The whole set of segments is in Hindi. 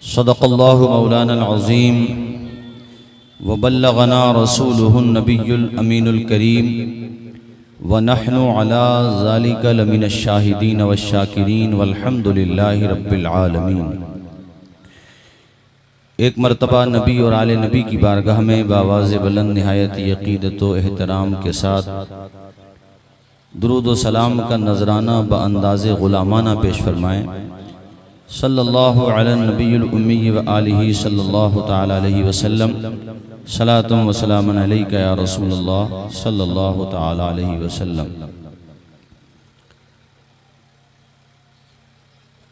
सदक़ल्लाहु मौलाना अज़ीम व बल्लगना रसूलुहुन नबियुल अमीनुल करीम व नहनु अला ज़ालिका लमिनश शाहिदीन वश शाकिरीन वल्हम्दुलिल्लाहि रब्बिल आलमीन। एक मरतबा नबी और आले नबी की बारगाह में बावाज़ बुलंद निहायत यक़ीदत व एहतराम के साथ दुरूद व सलाम का नजराना बअंदाज़े ग़ुलामाना पेश फरमाएँ। सल्लल्लाहु अला नबील उम्मी व आलिही सल्लल्लाहु तआला अलैहि वसल्लम सलातुम व सलामुन अलैका या रसूलल्लाह सल्लल्लाहु तआला अलैहि वसल्लम।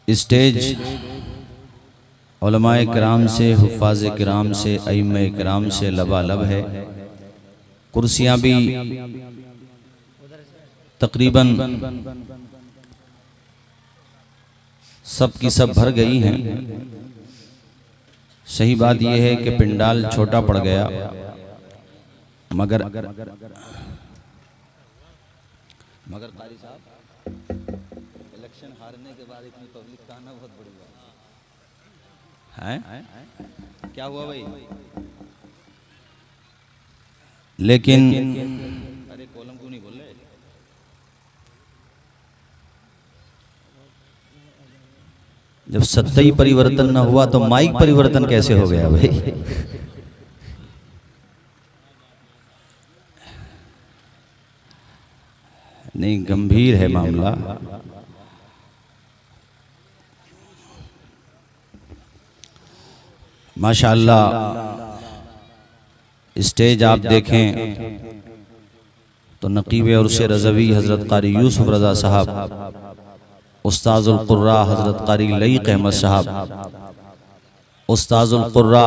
स्टेज उलमाए किराम से, हुफ़ाज़ किराम से, अइम्मे किराम से लबालब है। कुर्सियाँ भी तकरीबन सब की सब भर गई हैं। सही बात यह है कि पिंडाल छोटा पड़ गया, मगर कारी साहब इलेक्शन हारने के बाद इतनी पब्लिक का आना बहुत बड़ी बात है। क्या हुआ भाई? लेकिन अरे कॉलम क्यों नहीं बोल रहे? जब सत्ता ही परिवर्तन न हुआ तो माइक परिवर्तन कैसे हो गया भाई? नहीं, गंभीर है मामला। माशाअल्लाह स्टेज आप देखें तो नकीब उर्स रज़वी हज़रत क़ारी यूसुफ रज़ा साहब, उस्ताज़ुल क़ुर्रा हज़रत क़ारी लईक़ अहमद साहब, उस्ताज़ुल क़ुर्रा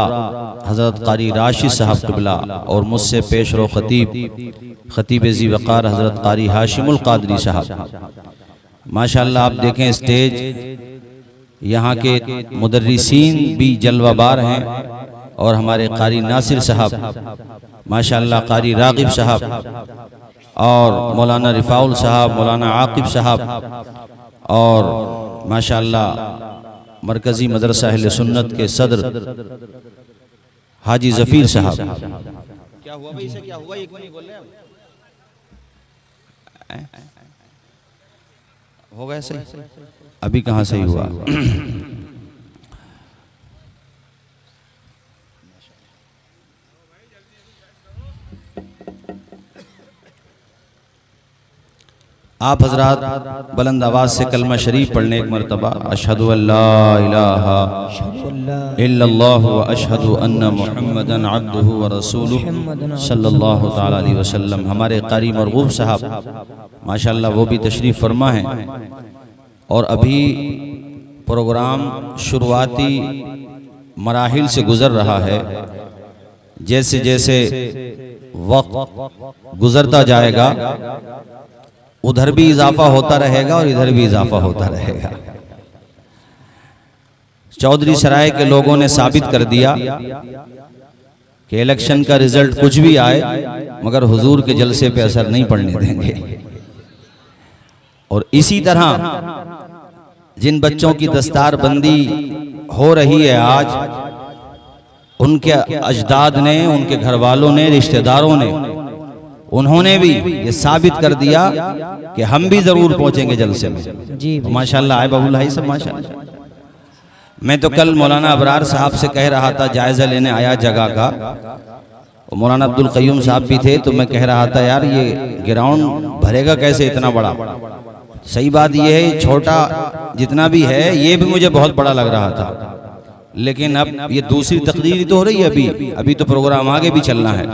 हज़रत क़ारी राशिद साहब क़िबला और मुझसे पेशरो ख़तीब ज़ी वक़ार हज़रत क़ारी हाशिमुल क़ादरी साहब। माशाअल्लाह आप देखें स्टेज, यहाँ के मुदर्रिसीन भी जलवाबार हैं और हमारे क़ारी नासिर साहब, माशाअल्लाह क़ारी राग़िब साहब और मौलाना रिफ़ाउल साहब, मौलाना आक़िब साहब और माशाअल्लाह मरकज़ी मदरसा अहले सुन्नत के सदर हाजी ज़फ़ीर साहब। क्या हुआ भाई? इसे क्या हुआ? एक नहीं बोल रहे हो गया सही? अभी कहाँ सही हुआ? आप हजरात बुलंद आवाज से कलमा शरीफ पढ़ने एक मरतबा, अशहदु अल्ला इलाहा इल्लल्लाहु व अशहदु अन्ना मुहम्मदन अब्दुहु व रसूलुहु सल्लल्लाहु तआला अलैहि वसल्लम। हमारे क़ारी मरगूब साहब माशाअल्लाह वो भी तशरीफ़ फरमा हैं और अभी प्रोग्राम शुरुआती मराहिल से गुज़र रहा है। जैसे जैसे वक्त गुज़रता जाएगा उधर भी इजाफा होता रहेगा और इधर भी इजाफा होता रहेगा। चौधरी सराय के लोगों ने साबित कर दिया कि इलेक्शन का रिजल्ट कुछ भी आए मगर हुजूर के जलसे पे असर नहीं पड़ने देंगे। और इसी तरह जिन बच्चों की दस्तार बंदी हो रही है आज, उनके अजदाद ने, उनके घर वालों ने, रिश्तेदारों ने, उन्होंने भी ये साबित कर दिया कि हम भी जरूर पहुंचेंगे जलसे में। तो माशाअल्लाह आए बाबुल भाई सब माशाअल्लाह। मैं तो कल मौलाना अबरार साहब से कह रहा था, जायजा लेने आया जगह का, और मौलाना अब्दुल क़य्यूम साहब भी थे, तो मैं कह रहा था यार ये ग्राउंड भरेगा कैसे इतना बड़ा? सही बात ये है, छोटा जितना भी है ये भी मुझे बहुत बड़ा लग रहा था, लेकिन अब ये दूसरी तकरीर तो हो रही है, अभी तो प्रोग्राम आगे भी चलना है।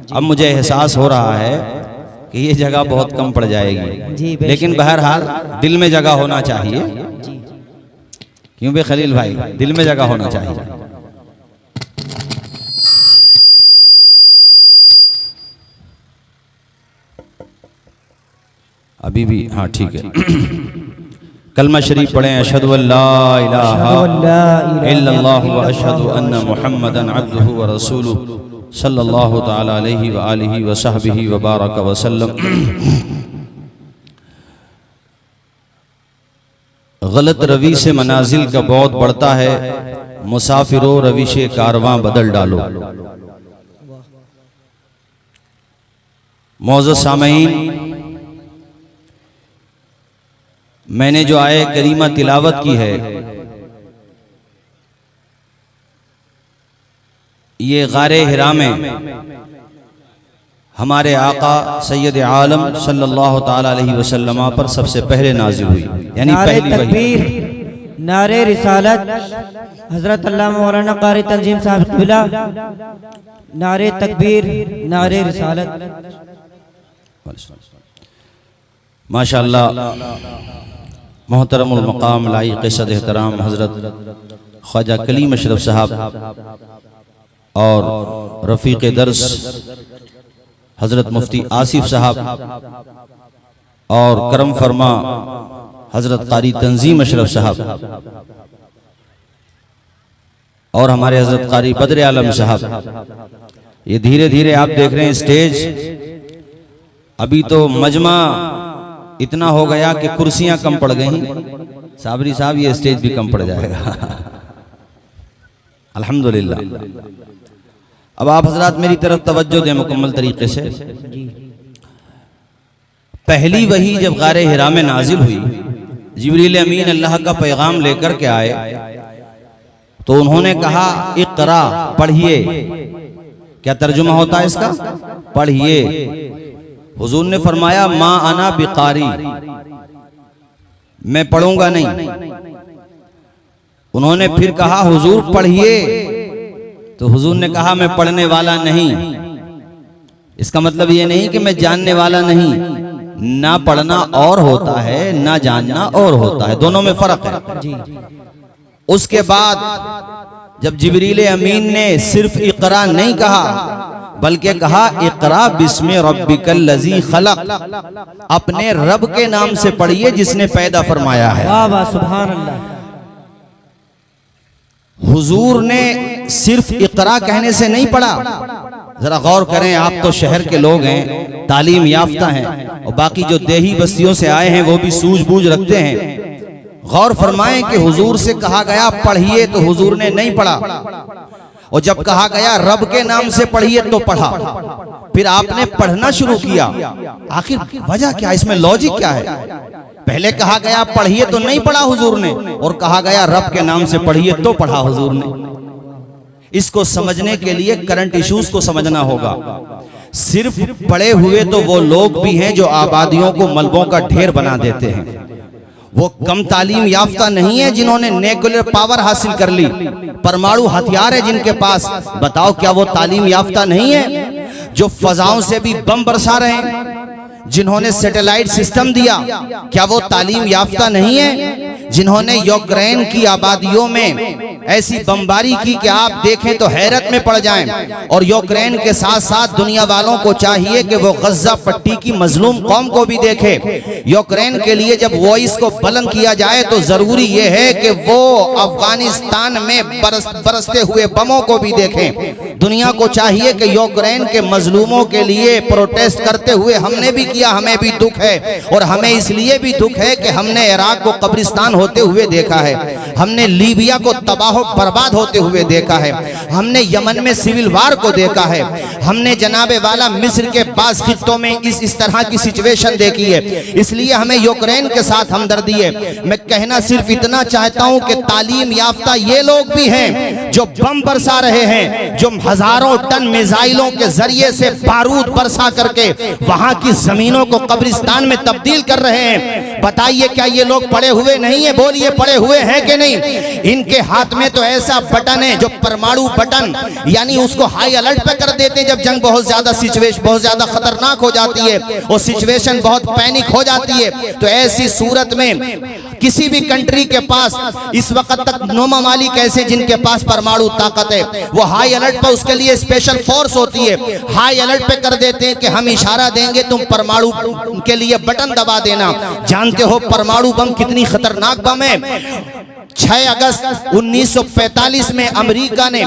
अब मुझे एहसास हो रहा है कि ये जगह बहुत कम पड़ जाएगी, लेकिन बहरहाल दिल में जगह होना चाहिए। क्यों बे खलील भाई, दिल में जगह होना चाहिए। अभी भी हाँ ठीक है। कलमा शरीफ पढ़ें, अशहदु अल्ला इलाहा इल्लल्लाहु व अशहदु अन्ना मुहम्मदन अब्दुहु व रसूलुहु सल्लल्लाहु तआला अलैहि व आलिहि व सहबिहि व बारक वसल्लम। गलत रवी से मनाजिल का बहुत बढ़ता है, मुसाफिरो रविशे कारवां बदल डालो। मौजूद सामईन, मैंने जो आये करीमा तिलावत की है ये गारे हिरा में हमारे आका सैयद आलम सल्लल्लाहु ताला अलैहि वसल्लम पर सबसे पहले नाजिल हुई, यानी पहली तकबीर, नारे रिसालत, हजरत अल्लामा मौलाना कारी तंजीम साहब क़िबला, नारे तकबीर, नारे रिसालत। माशाअल्लाह मोहतरमुल मकाम लाइक़ सद एहतराम हजरत ख्वाजा कलीम अशरफ साहब और रफ़ीक़ दर्स हजरत मुफ्ती आसिफ साहब और करम फरमा हजरत कारी तंजीम अशरफ साहब और हमारे हजरत कारी बद्र आलम साहब, ये धीरे धीरे आप देख रहे हैं स्टेज, अभी तो मजमा इतना हो गया कि कुर्सियां कम पड़ गई। साबरी साहब ये स्टेज भी कम पड़ जाएगा अल्हम्दुलिल्लाह। अब आप हजरात मेरी तरफ तवज्जो दें मुकम्मल तरीके से। पहली वही जब गारे हिरा में नाजिल हुई, जिब्रील अमीन अल्लाह का पैगाम लेकर के आए तो उन्होंने कहा इक़रा, पढ़िए। क्या तर्जुमा होता है इसका? पढ़िए। हुजूर ने फरमाया मा अना बिकारी, मैं पढ़ूंगा नहीं। उन्होंने फिर कहा हुजूर पढ़िए, तो हुजूर ने कहा मैं पढ़ने वाला नहीं। इसका मतलब ये नहीं कि मैं जानने वाला नहीं, ना पढ़ना और होता है ना जानना और होता है, दोनों में फर्क है। उसके बाद जब जिब्रील अमीन ने सिर्फ इक़रा नहीं कहा बल्कि कहा इक़रा बिस्मि रब्बिकल लज़ी खलक़, अपने रब के नाम से पढ़िए जिसने पैदा फरमाया है। वाह वाह सुभान अल्लाह। हुजूर ने सिर्फ इक़रा कहने से नहीं पढ़ा। जरा गौर करें, आप तो शहर के लोग हैं, तालीम याफ्ता हैं, और बाकी जो देही बस्तियों से आए हैं वो भी सूझबूझ रखते हैं। गौर फरमाएं कि हुजूर से कहा गया पढ़िए तो हुजूर ने नहीं पढ़ा, और जब कहा गया रब के नाम से पढ़िए तो पढ़ा। फिर आपने पढ़ना शुरू किया। आखिर वजह क्या, इसमें लॉजिक क्या है? पहले कहा गया पढ़िए तो नहीं पढ़ा हुजूर ने, और कहा गया रब के नाम से पढ़िए तो पढ़ा हुजूर ने। इसको समझने के लिए करंट इश्यूज को समझना होगा। सिर्फ पढ़े हुए तो वो लोग भी हैं जो आबादियों को मलबों का ढेर बना देते हैं। वो कम तालीम याफ्ता नहीं है जिन्होंने न्यूक्लियर पावर हासिल कर ली, परमाणु हथियार है जिनके पास। बताओ क्या वो तालीम याफ्ता नहीं है? जो फजाओं से भी बम बरसा रहे हैं, जिन्होंने सैटेलाइट सिस्टम दिया, क्या वो तालीम याफ्ता नहीं है? जिन्होंने यूक्रेन की आबादियों में ऐसी बमबारी की कि आप देखें तो हैरत में पड़ जाएं। और यूक्रेन के साथ साथ दुनिया वालों को चाहिए कि वो गज्जा पट्टी की मजलूम कौम को भी देखे। यूक्रेन के लिए जब वॉइस को बुलंद किया जाए तो जरूरी ये है कि वो अफगानिस्तान में बरसते हुए बमों को भी देखें। दुनिया को चाहिए कि यूक्रेन के मजलूमों के लिए प्रोटेस्ट करते हुए हमने भी किया, हमें भी दुख है। और हमें इसलिए भी दुख है कि हमने इराक को कब्रिस्तान होते हुए देखा है, हमने लीबिया को तबाह बर्बाद होते हुए देखा है, हमने यमन में सिविल वार को देखा है, हमने जनाबे वाला मिस्र के बास खित्तों में इस तरह की सिचुएशन देखी है। इसलिए हमें यूक्रेन के साथ हमदर्दी है। मैं कहना सिर्फ इतना चाहता हूं कि तालीम याफ्ता ये लोग भी हैं जो बम बरसा रहे हैं, जो हजारों टन मिसाइलों के जरिए से बारूद बरसा करके वहां की जमीनों को कब्रिस्तान में तब्दील कर रहे हैं। बताइए क्या ये लोग पड़े हुए नहीं है? बोलिए पड़े हुए हैं कि नहीं? इनके हाथ में तो ऐसा बटन है जो परमाणु बटन, यानी उसको हाई अलर्ट पे कर देते हैं जब जंग बहुत ज्यादा सिचुएशन बहुत ज्यादा खतरनाक हो जाती है और सिचुएशन बहुत पैनिक हो जाती है। तो ऐसी सूरत में किसी भी कंट्री के पास इस वक्त तक 9 ममालिक ऐसे जिनके पास परमाणु ताकत है, वो हाई अलर्ट पे, उसके लिए स्पेशल फोर्स होती है, हाई अलर्ट पे कर देते हैं कि हम इशारा देंगे तुम परमाणु के लिए बटन दबा देना। जानते हो परमाणु बम कितनी खतरनाक बम है? 6 अगस्त 1945 में अमेरिका ने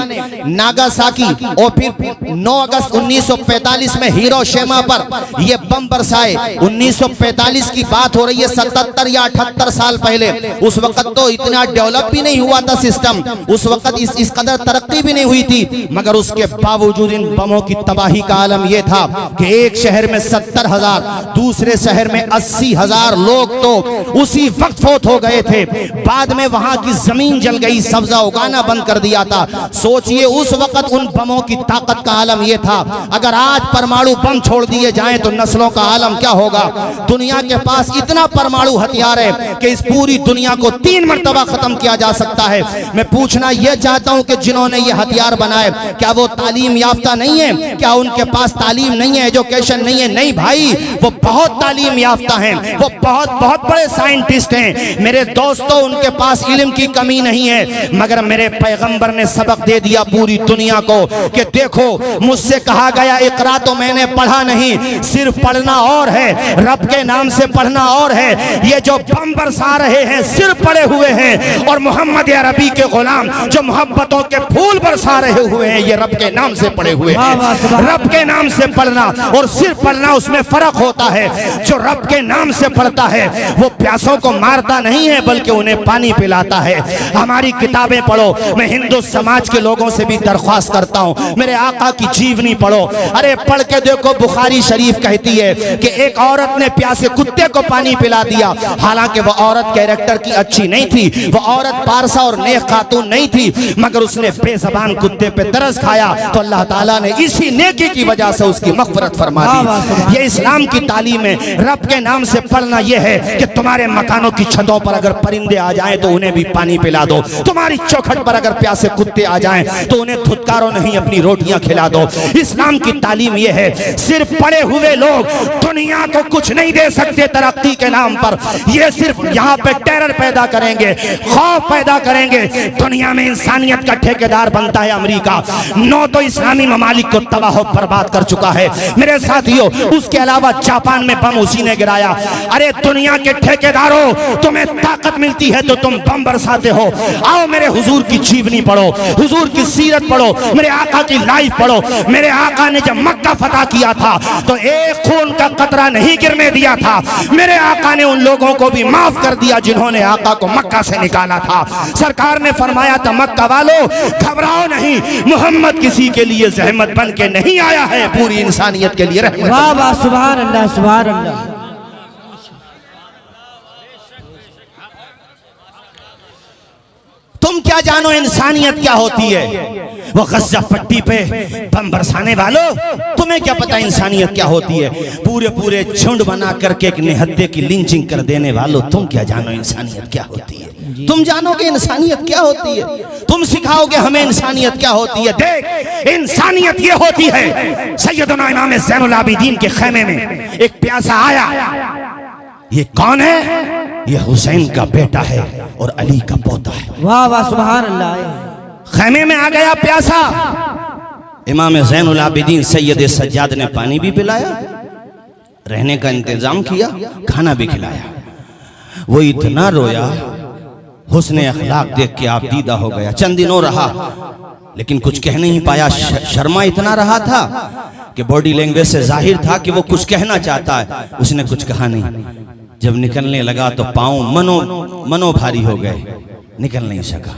नागासाकी और फिर 9 अगस्त 1945 में हिरोशिमा पर ये बम बरसाए। 1945 की बात हो रही है, 77 या 78 साल पहले। उस वक्त तो इतना डेवलप भी नहीं हुआ था सिस्टम, उस वक्त इस कदर तरक्की भी नहीं हुई थी, मगर उसके बावजूद इन बमों की तबाही का आलम यह था कि एक शहर में 70,000, दूसरे शहर में 80,000 लोग तो उसी वक्त फौत हो गए थे। बाद में वहां की जमीन जल गई, सब्जा उगाना बंद कर दिया था। सोचिए उस वक्त उन बमों की ताकत का आलम यह था। अगर आज परमाणु बम छोड़ दिए जाएं तो नस्लों का आलम क्या होगा। दुनिया के पास इतना परमाणु हथियार है कि इस पूरी दुनिया को 3 मरतबा खत्म किया जा सकता है। मैं पूछना यह चाहता हूं कि जिन्होंने ये हथियार बनाए, क्या वो तालीम याफ्ता नहीं है? क्या उनके पास तालीम नहीं है, एजुकेशन नहीं है? नहीं भाई, वो बहुत तालीम याफ्ता हैं, वो बहुत बहुत बड़े साइंटिस्ट हैं। मेरे दोस्तों, उनके पास इल्म की कमी नहीं है, मगर मेरे पैगंबर ने सबक दे दिया पूरी दुनिया को कि देखो, मुझसे कहा गया इकरा तो मैंने पढ़ा नहीं, सिर्फ पढ़ना और है, रब के नाम से पढ़ना और है। ये जो बम बरसा रहे हैं सिर्फ पढ़े हुए हैं, और मोहम्मद अरबी के गुलाम जो मोहब्बतों के फूल बरसा रहे हुए हैं, ये रब के नाम से पढ़े हुए हैं। रब के नाम से पढ़ना और सिर्फ पढ़ना, उसमें फर्क होता है। जो रब के नाम से पढ़ता है वो प्यासों को मारता नहीं है, बल्कि उन्हें पानी पिलाता है। हमारी किताबें पढ़ो। मैं हिंदू समाज के लोगों से भी दरख्वास्त करता हूँ, मेरे आका की जीवनी पढ़ो। अरे पढ़ के देखो, बुखारी शरीफ कहती है कि एक औरत ने प्यासे कुत्ते को पानी पिला दिया। हालांकि वो औरत कैरेक्टर की अच्छी नहीं थी, वो औरत पारसा और नेक खातून नहीं थी, मगर उसने बेज़बान कुत्ते पे तरस खाया तो अल्लाह ताला ने इसी नेकी की वजह से उसकी मग़फ़िरत फरमा दी। ये इस्लाम की तालीम है। रब के नाम से पढ़ना यह है कि तुम्हारे मकानों की छतों पर अगर परिंदे आ जाएं तो उन्हें भी पानी पिला दो। तुम्हारी चौखट पर अगर प्यासे कुत्ते आ जाएं तो उन्हें धुतकारो नहीं, अपनी रोटियां खिला दो। इस्लाम की तालीम यह है, सिर्फ पढ़े हुए लोग दुनिया को कुछ नहीं दे सकते तरक्की के नाम पर। ये सिर्फ यहाँ पे टेरर पैदा करेंगे, खौफ पैदा करेंगे। दुनिया में इंसानियत का ठेकेदार बनता है अमेरिका। 9 तो इस्लामी ममालिक को तबाह बर्बाद कर चुका है मेरे साथियों। उसके अलावा जापान में बम उसी ने गिराया। अरे दुनिया के ठेकेदारों, तुम्हें ताकत मिलती है तो तुम बम बरसाते हो। आओ मेरे हुजूर की जीवनी पढ़ो, हुजूर की सीरत पढ़ो, मेरे आका की लाइफ पढ़ो। मेरे आका ने जब मक्का फतह किया था तो एक खून का कतरा नहीं गिरने दिया था। मेरे आका ने उन लोगों को भी माफ कर दिया जिन्होंने आका को मक्का से निकाला था। सरकार ने फरमाया था, मक्का वालों घबराओ नहीं, मोहम्मद किसी के लिए जहमत बन के नहीं आया है, पूरी इंसानियत के लिए रहमत। वाह वाह, सुभान अल्लाह, सुभान अल्लाह। तुम क्या जानो इंसानियत क्या होती है? वो गज़ा पट्टी पे बम बरसाने वालों, तुम्हें क्या पता इंसानियत क्या होती है? पूरे पूरे झुंड बना करके एक निहत्थे की लिंचिंग कर देने वालों, तुम क्या जानो इंसानियत क्या होती है? तुम जानोगे इंसानियत क्या होती है? तुम सिखाओगे हमें इंसानियत क्या होती है? देख, इंसानियत ये होती है। सैयदना इमाम ज़ैनुल आबिदीन के खेमे में एक प्यासा आया। ये कौन है? ये हुसैन का बेटा है और अली का पोता है। वाह वाह, सुभान अल्लाह। खेमे में आ गया प्यासा। इमाम ज़ैनुल आबिदीन सैयद सज्जाद ने पानी भी पिलाया, रहने का इंतजाम किया, खाना भी खिलाया। वो इतना रोया, हुस्ने अखलाक देख के आप दीदा हो गया। चंद दिनों रहा लेकिन कुछ कह नहीं पाया। शर्मा इतना रहा था कि बॉडी लैंग्वेज से जाहिर था कि वो कुछ कहना चाहता है, उसने कुछ कहा नहीं। जब निकलने लगा तो पाँव मनो भारी हो गए, निकल नहीं सका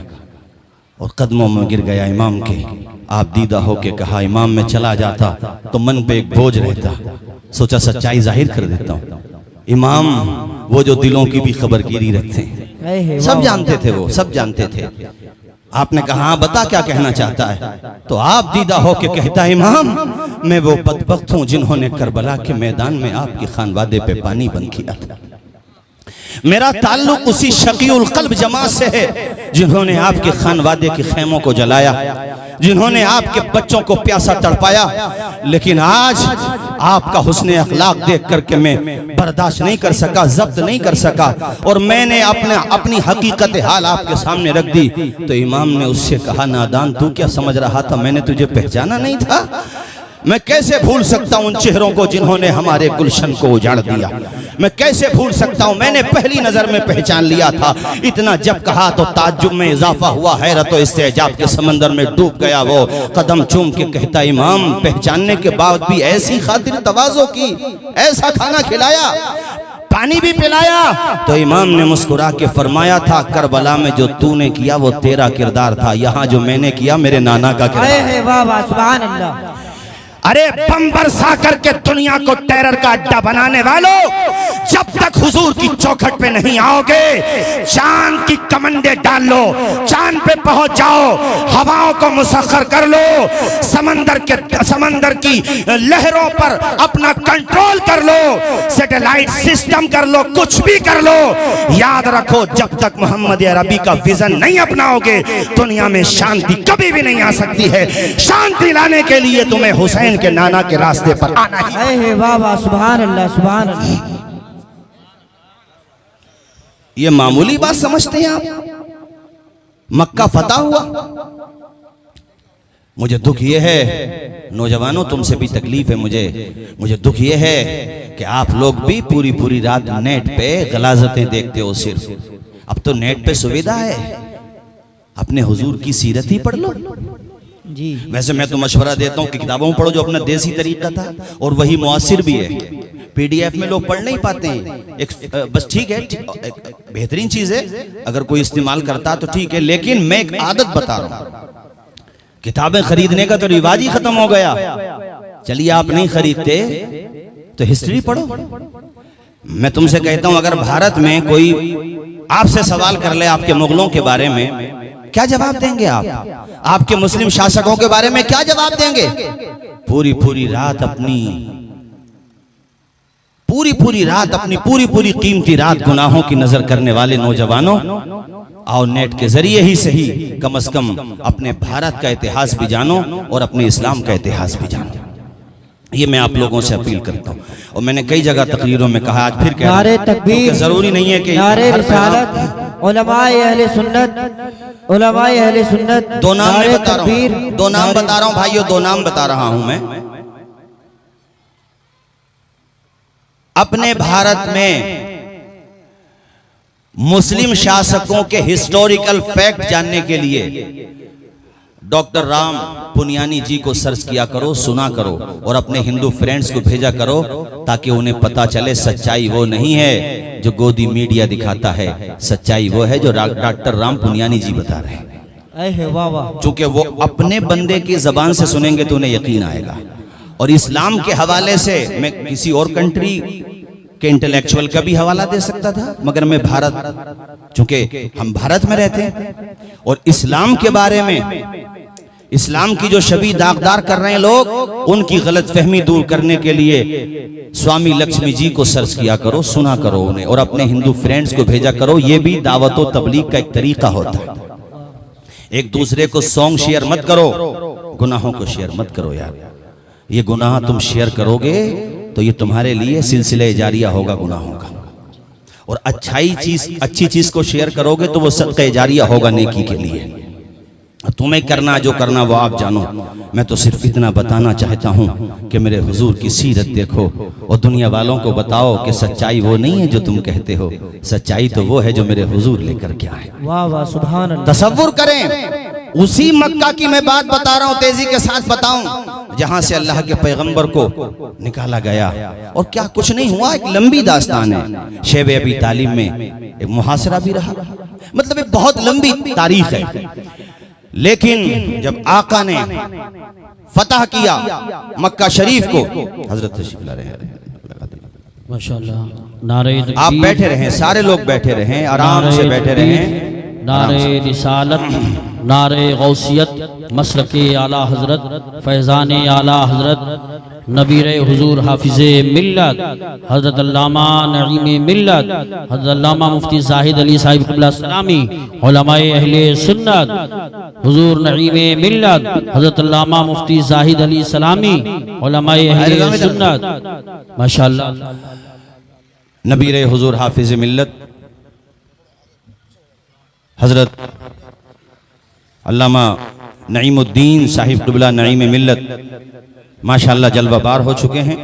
और कदमों में गिर गया इमाम के। आप दीदा हो के कहा, इमाम में चला जाता तो मन पे एक बोझ रहता, सोचा सच्चाई जाहिर कर देता हूँ। इमाम वो जो दिलों की भी खबरगिरी रखते हैं, सब जानते थे, वो सब जानते थे। आपने कहा, हाँ बता क्या कहना चाहता है? तो आप दीदा हो के कहता, इमाम मैं वो बदबख्त हूँ जिन्होंने करबला के मैदान में आपकी खानवादे पे पानी बंद किया था। मेरा ताल्लुक उसी शकीउल कल्ब जमात से है जिन्होंने आपके खानवादे के खेमों को जलाया, जिन्होंने आपके बच्चों को प्यासा तड़पाया। लेकिन आज आपका हुस्ने अखलाक देख करके मैं बर्दाश्त नहीं कर सका, जब्त नहीं कर सका और मैंने अपनी हकीकत हाल आपके सामने रख दी। तो इमाम ने उससे कहा, नादान तू क्या समझ रहा था, मैंने तुझे पहचाना नहीं था? मैं कैसे भूल सकता हूं उन चेहरों को जिन्होंने हमारे गुलशन को उजाड़ दिया। मैं कैसे भूल सकता हूं, मैंने पहली नजर में पहचान लिया था। इतना जब कहा तो ताज्जुब में इजाफा हुआ, हैरत और इस्तेजाब के समंदर में डूब गया वो। कदम चूम के कहता इमाम, पहचानने के बाद भी ऐसी खातिर तवाज़ो की, ऐसा खाना खिलाया, पानी भी पिलाया। तो इमाम ने मुस्कुरा के फरमाया था, करबला में जो तूने किया वो तेरा किरदार था, यहाँ जो मैंने किया मेरे नाना का किरदार है। वाह वाह सुभान अल्लाह। अरे बम बरसा करके दुनिया को टेरर का अड्डा बनाने वालों, जब तक हुजूर की चौखट पे नहीं आओगे, चांद की कमंडे डाल लो, चांद पे पहुंच जाओ, हवाओं को मुसख्खर कर लो, समंदर की लहरों पर अपना कंट्रोल कर लो, सैटेलाइट सिस्टम कर लो, कुछ भी कर लो, याद रखो जब तक मोहम्मद अरबी का विजन नहीं अपनाओगे, दुनिया में शांति कभी भी नहीं आ सकती है। शांति लाने के लिए तुम्हें हुसैन के नाना के रास्ते पर आना ही। वाह वाह सुभान अल्लाह सुभान अल्लाह। ये मामूली बात समझते हैं आप? मक्का फतह हुआ। मुझे दुख ये है, नौजवानों तुमसे भी तकलीफ है, मुझे दुख ये है कि आप लोग भी पूरी पूरी रात नेट पे गलाजतें देखते हो सिर्फ। अब तो नेट पे सुविधा है, अपने हुजूर की सीरत ही पढ़ लो जी। वैसे मैं तो मशवरा देता हूँ कि किताबों में पढ़ो जो अपना देसी तरीका था, और वही मुआसिर भी है। पीडीएफ में लोग पढ़ नहीं पाते हैं, बस ठीक है, बेहतरीन चीज है, अगर कोई इस्तेमाल करता तो ठीक है, लेकिन मैं एक आदत बता रहा हूँ, किताबें खरीदने का तो रिवाज ही खत्म हो गया। चलिए आप नहीं खरीदते तो हिस्ट्री पढ़ो। मैं तुमसे कहता हूं, अगर भारत में कोई आपसे सवाल कर ले आपके मुगलों के बारे में, क्या जवाब देंगे आप? आपके मुस्लिम शासकों के बारे में क्या जवाब देंगे? पूरी पूरी रात अपनी पूरी कीमती रात गुनाहों की नजर करने वाले नौजवानों, आओ नेट के जरिए ही सही कम से कम अपने भारत का इतिहास भी जानो और अपने इस्लाम का इतिहास भी जानो। ये मैं आप लोगों से अपील करता हूँ, और मैंने कई जगह तकरीरों में कहा, आज फिर कह रहा हूं, क्योंकि जरूरी नहीं है कि नारे रिसालत, उलमाए अहले सुन्नत, उलमाए अहले सुन्नत। दो नाम मैं बता रहा हूँ, दो नाम बता रहा हूँ भाइयों, दो नाम बता रहा हूं मैं। अपने भारत में मुस्लिम शासकों के हिस्टोरिकल फैक्ट जानने के लिए डॉक्टर राम पुनियानी जी को सर्च किया करो, सुना करो, और अपने हिंदू फ्रेंड्स को भेजा करो, ताकि उन्हें पता चले सच्चाई वो नहीं है जो गोदी मीडिया दिखाता है, सच्चाई वो है जो डॉक्टर राम पुनियानी जी बता रहे हैं। वाह वाह। चूंकि वो अपने बंदे की जबान से सुनेंगे तो उन्हें यकीन आएगा। और इस्लाम के हवाले से मैं किसी और कंट्री के इंटेलेक्चुअल का भी हवाला दे सकता था, मगर मैं भारत, चूंकि हम भारत में रहते हैं, और इस्लाम के बारे में, इस्लाम की जो शबी दागदार कर रहे हैं लोग, उनकी गलत फहमी दूर करने के लिए स्वामी लक्ष्मी जी को सर्च किया करो, सुना करो उन्हें, और अपने हिंदू फ्रेंड्स को भेजा करो। ये भी दावत व तबलीग का एक तरीका होता है। एक दूसरे को सॉन्ग शेयर मत करो, गुनाहों को शेयर मत करो यार। ये गुनाह तुम शेयर करोगे तो ये तुम्हारे लिए सिलसिले जारिया होगा गुनाहों का, और अच्छी चीज को शेयर करोगे तो वो सदक़े जारिया होगा नेकी के लिए। तुम्हें करना जो करना वो आप जानो। मैं तो सिर्फ इतना बताना चाहता हूँ कि मेरे हुजूर की सीरत देखो, और दुनिया वालों को बताओ कि सच्चाई वो नहीं है जो तुम कहते हो, सच्चाई तो वो है जो मेरे हुजूर लेकर के आए। वाह वाह सुभान अल्लाह। तसव्वुर करें, उसी मक्का की मैं बात बता रहा हूँ, तेजी के साथ बताऊं, जहां से अल्लाह के पैगंबर को निकाला गया, और क्या कुछ नहीं हुआ। एक लंबी दास्तान है। शेब अबी तालिब में एक मुहासरा भी रहा, मतलब एक बहुत लंबी तारीख है। लेकिन जब आका ने फतह किया मक्का शरीफ को, हजरत तशरीफ ला रहे हैं माशाअल्लाह, नारे आप बैठे रहें, सारे लोग बैठे रहें, आराम से बैठे रहें। नारे रिसालत, नारे गौसियत, मसलके आला हजरत, फैज़ान आला हजरत, नबीर हुजूर हाफिज़े मिल्लत, हजरत अल्लामा नईम मिल्लत, हजरत अल्लामा मुफ्ती ज़ाहिद अली साहिब क़िबला सलामी, उलमाए अहले सुन्नत, हुजूर नईम मिल्लत, हजरत अल्लामा मुफ्ती ज़ाहिद अली सलामी, उलमाए अहले सुन्नत, माशाअल्लाह। नबीर हुजूर हाफिज़े मिल्लत हजरत अल्लामा नईमुद्दीन साहिब क़िबला नईम मिल्लत माशाअल्लाह जलवाबार हो चुके हैं।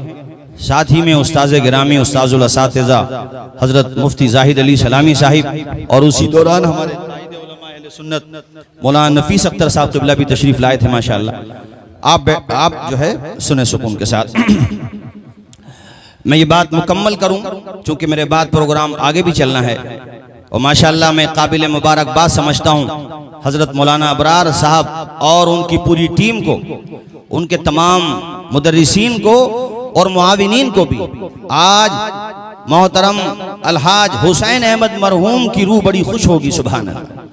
साथ ही में उस्ताद गिरामी उस्ताजुल असातिज़ा हजरत मुफ्ती जाहिद अली सलामी साहिब और उसी दौरान हमारे कायदे उलमा अहले सुन्नत मौलाना नफीस अख्तर साहब क़िबला भी तशरीफ लाए थे। माशाअल्लाह आप जो है सुने सुकून के साथ। मैं ये बात मुकम्मल करूं चूंकि मेरे बाद प्रोग्राम आगे भी चलना है और माशाअल्लाह मैं काबिल मुबारकबाद समझता हूं हजरत मौलाना अबरार साहब और उनकी पूरी टीम को, उनके तमाम मुदर्रिसीन को और मुआविनीन को भी। आज मोहतरम अलहाज हुसैन अहमद मरहूम की रूह बड़ी खुश होगी, सुभान अल्लाह।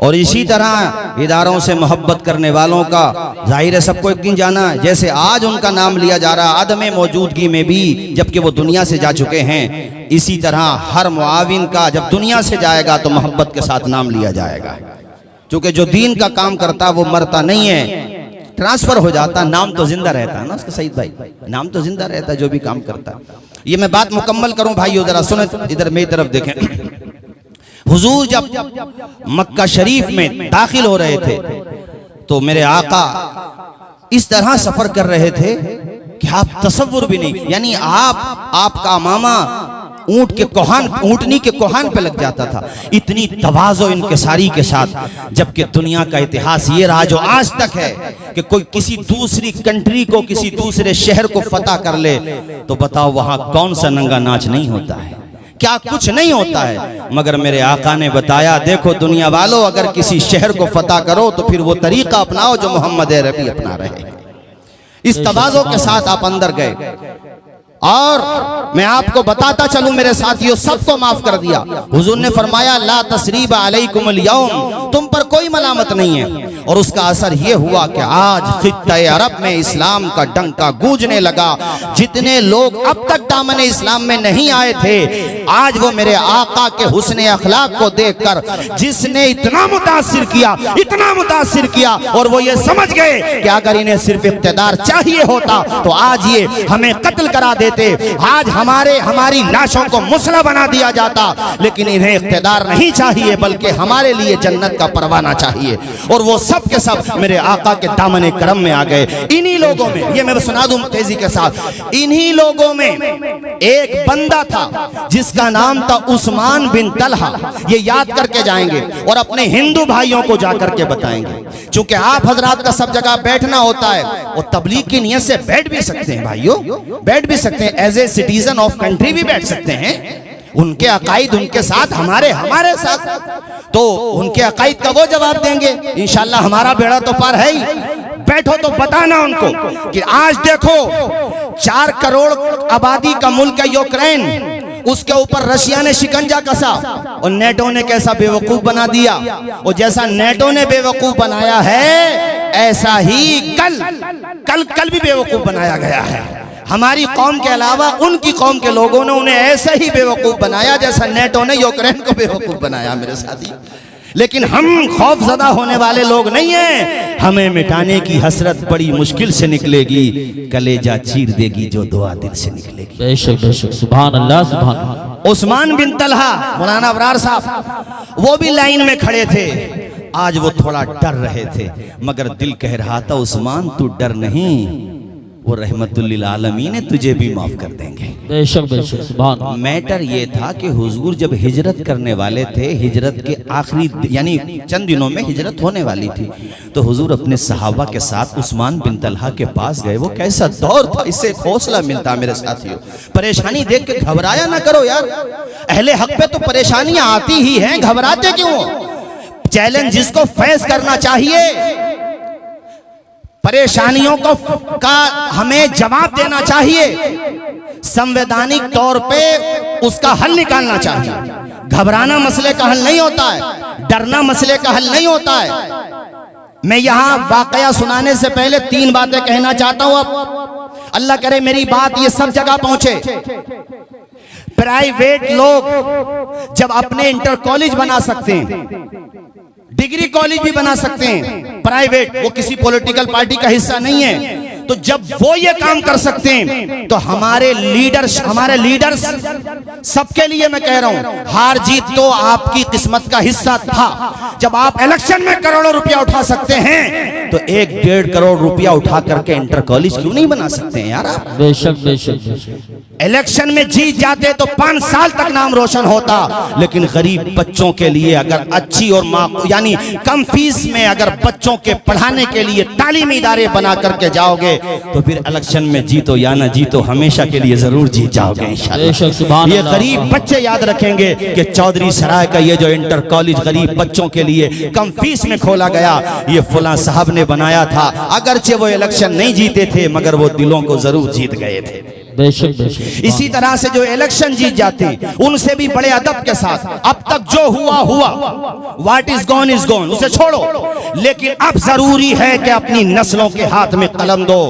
और इसी तरह इदारों से मोहब्बत करने वालों का जाहिर है सबको एक दिन जाना है। जैसे आज उनका नाम लिया जा रहा आदम मौजूदगी में भी, जबकि वो दुनिया से जा चुके हैं, इसी तरह हर मुआविन का जब दुनिया से जाएगा तो मोहब्बत के साथ नाम लिया जाएगा। क्योंकि जो दीन का काम करता वो मरता नहीं है, ट्रांसफर हो जाता, नाम तो जिंदा रहता है ना उसका। सईद भाई, नाम तो जिंदा रहता है जो भी काम करता है। ये मैं बात मुकम्मल करूं भाइयों, जरा सुने, इधर मेरी तरफ देखें। हुजूर जब मक्का शरीफ में दाखिल हो रहे थे तो मेरे आका इस तरह सफर कर रहे थे कि आप तसव्वुर भी नहीं, यानी आपका मामा ऊंट के कोहान, ऊंटनी के कोहान पे लग जाता था। इतनी तवाज़ो इनकिसारी के साथ, जबकि दुनिया का इतिहास ये रहा जो आज तक है कि कोई किसी दूसरी कंट्री को, किसी दूसरे शहर को फतह कर ले तो बताओ वहां कौन सा नंगा नाच नहीं होता है, क्या कुछ नहीं होता है। मगर मेरे आका ने बताया, देखो दुनिया वालों, अगर किसी शहर को फतह करो तो फिर वो तरीका अपनाओ जो मोहम्मद अरबी अपना रहे। इस तवाज़ो के साथ आप अंदर गए और मैं आपको बताता चलूं मेरे साथियों, सबको माफ कर दिया। हुजूर ने फरमाया ला तसरीबा अलैकुमुल यौम, तुम पर कोई मलामत नहीं है। और उसका असर ये हुआ कि आज खित्ते अरब में इस्लाम का डंका गूंजने लगा। जितने लोग अब तक दामने इस्लाम में नहीं आए थे, आज वो मेरे आका के हुस्ने अखलाक को देखकर जिसने इतना मुतासिर किया, इतना मुतासिर किया, और वो ये समझ गए कि अगर इन्हें सिर्फ इक़्तिदार चाहिए होता तो आज ये हमें कत्ल करा देते, आज हमारी लाशों को मुसला बना दिया जाता। लेकिन इन्हें इक़्तिदार नहीं चाहिए, बल्कि हमारे लिए जन्नत का परवाना चाहिए। और वो सब के सब मेरे आका के दामने करम में आ गए। इन्हीं लोगों में, ये मैं सुना दूं तेजी के साथ, इन्हीं लोगों में एक बंदा था जिसका नाम था उस्मान बिन तलहा। ये याद करके जाएंगे और अपने हिंदू भाइयों को जाकर के बताएंगे। चूंकि आप हजरात का सब जगह बैठना होता है और तबलीग की नियत से बैठ भी सकते हैं भाइयों, बैठ भी सकते हैं, as a citizen of country भी बैठ सकते हैं। उनके अकाईद उनके साथ, हमारे साथ, तो उनके अकाईद का वो जवाब देंगे। इंशाल्लाह हमारा बेड़ा तो पार है ही। बैठो तो बताना उनको कि आज देखो 4 करोड़ आबादी का मुल्क है यूक्रेन, उसके ऊपर रशिया ने शिकंजा कसा और नेटो ने कैसा बेवकूफ बना दिया। और जैसा नेटो ने बेवकूफ बनाया है, ऐसा ही कल भी बेवकूफ बनाया गया है। हमारी कौम के अलावा उनकी कौम के लोगों ने उन्हें ऐसे ही बेवकूफ बनाया जैसा नेटो ने यूक्रेन को बेवकूफ बनाया मेरे साथी। लेकिन हम खौफजदा होने वाले लोग नहीं हैं। हमें मिटाने की हसरत बड़ी मुश्किल से निकलेगी, कलेजा चीर देगी जो दुआ दिल से निकलेगी। बेशक बेशक, सुभान अल्लाह, सुभान अल्लाह। उस्मान बिन तलहा, मौलाना अबरार साहब, वो भी लाइन में खड़े थे। आज वो थोड़ा डर रहे थे, मगर दिल कह रहा था उस्मान तू डर नहीं, वो रहमतुल्लिल आलमीन तुझे भी माफ कर देंगे। बेशक बेशक, सुभान। मैटर ये था कि हुजूर जब हिजरत करने वाले थे, हिजरत के आखिरी यानी चंद दिनों में हिजरत होने वाली थी, तो हुजूर अपने सहाबा के साथ उस्मान बिन तलहा के पास गए। वो कैसा दौर था, इससे एक हौसला मिलता मेरे साथियों। परेशानी देख के घबराया ना करो यार, अहले हक पे तो परेशानियां आती ही हैं, घबराते क्यों? चैलेंज जिसको फेस करना चाहिए, परेशानियों का हमें जवाब देना चाहिए, संवैधानिक तौर पे उसका हल निकालना चाहिए। घबराना मसले का हल नहीं होता है, डरना मसले का हल नहीं होता है। मैं यहां वाकया सुनाने से पहले 3 बातें कहना चाहता हूं। अब अल्लाह करे मेरी बात ये सब जगह पहुंचे। प्राइवेट लोग जब अपने इंटर कॉलेज बना सकते हैं, डिग्री कॉलेज भी बना सकते हैं प्राइवेट, वो किसी पॉलिटिकल पार्टी का हिस्सा नहीं है, तो जब वो ये काम कर सकते हैं तो हमारे लीडर्स सबके लिए मैं कह रहा हूं, हार जीत तो आपकी किस्मत का हिस्सा था। जब आप इलेक्शन में करोड़ों रुपया उठा सकते हैं तो 1-1.5 करोड़ रुपया उठा करके इंटर कॉलेज क्यों नहीं बना सकते हैं यार आप? बेशक बेशक बेशक। इलेक्शन में जीत जाते तो 5 साल तक नाम रोशन होता, लेकिन गरीब बच्चों के लिए अगर अच्छी और यानी कम फीस में अगर बच्चों के पढ़ाने के लिए तालीमी इदारे बना करके जाओगे तो फिर इलेक्शन में जीतो या ना जीतो हमेशा के लिए जरूर जीत जाओगे इंशाअल्लाह। ये गरीब बच्चे याद रखेंगे कि चौधरी सराय का ये जो इंटर कॉलेज गरीब बच्चों के लिए कम फीस में खोला गया, ये फुला साहब ने बनाया था। अगरचे वो इलेक्शन नहीं जीते थे मगर वो दिलों को जरूर जीत गए थे। बेशक बेशक। इसी तरह से जो इलेक्शन जीत जाते उनसे भी बड़े अदब के साथ अब तक जो हुआ हुआ, what is gone is gone, उसे छोड़ो। लेकिन अब जरूरी है कि अपनी नस्लों के हाथ में कलम दो।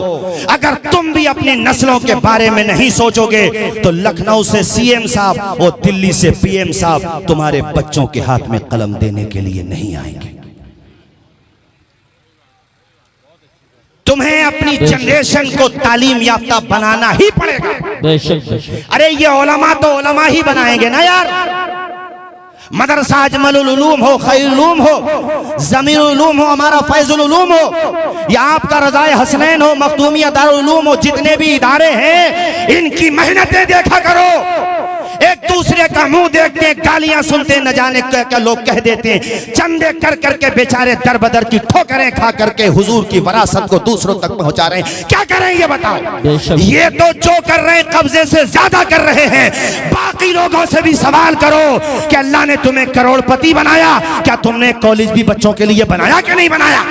अगर तुम भी अपनी नस्लों के बारे में नहीं सोचोगे तो लखनऊ से सीएम साहब और दिल्ली से पीएम साहब तुम्हारे बच्चों के हाथ में कलम देने के लिए नहीं आएंगे। तुम्हें अपनी जनरेशन को तालीम याफ्ता बनाना ही पड़ेगा। बेशक बेशक। अरे ये उलमा तो उलमा ही बनाएंगे ना यार। मदरसा अजमलुल उलूम हो, खैरुल उलूम हो, जमीनुल उलूम हो, हमारा फैजुल उलूम हो, या आपका रज़ाए हसनैन हो, मखदूमिया दारुल उलूम हो, जितने भी इदारे हैं इनकी मेहनतें देखा करो। एक दूसरे का मुंह देखते हैं, गालियां सुनते, न जाने क्या लोग कह देते हैं। चंदे कर करके बेचारे दर बदर की ठोकरें खा करके हुजूर की विरासत को दूसरों तक पहुंचा रहे हैं। क्या करें ये बताओ? ये तो जो कर रहे हैं कब्जे से ज्यादा कर रहे हैं। बाकी लोगों से भी सवाल करो कि अल्लाह ने तुम्हें करोड़पति बनाया, क्या तुमने कॉलेज भी बच्चों के लिए बनाया कि नहीं बनाया?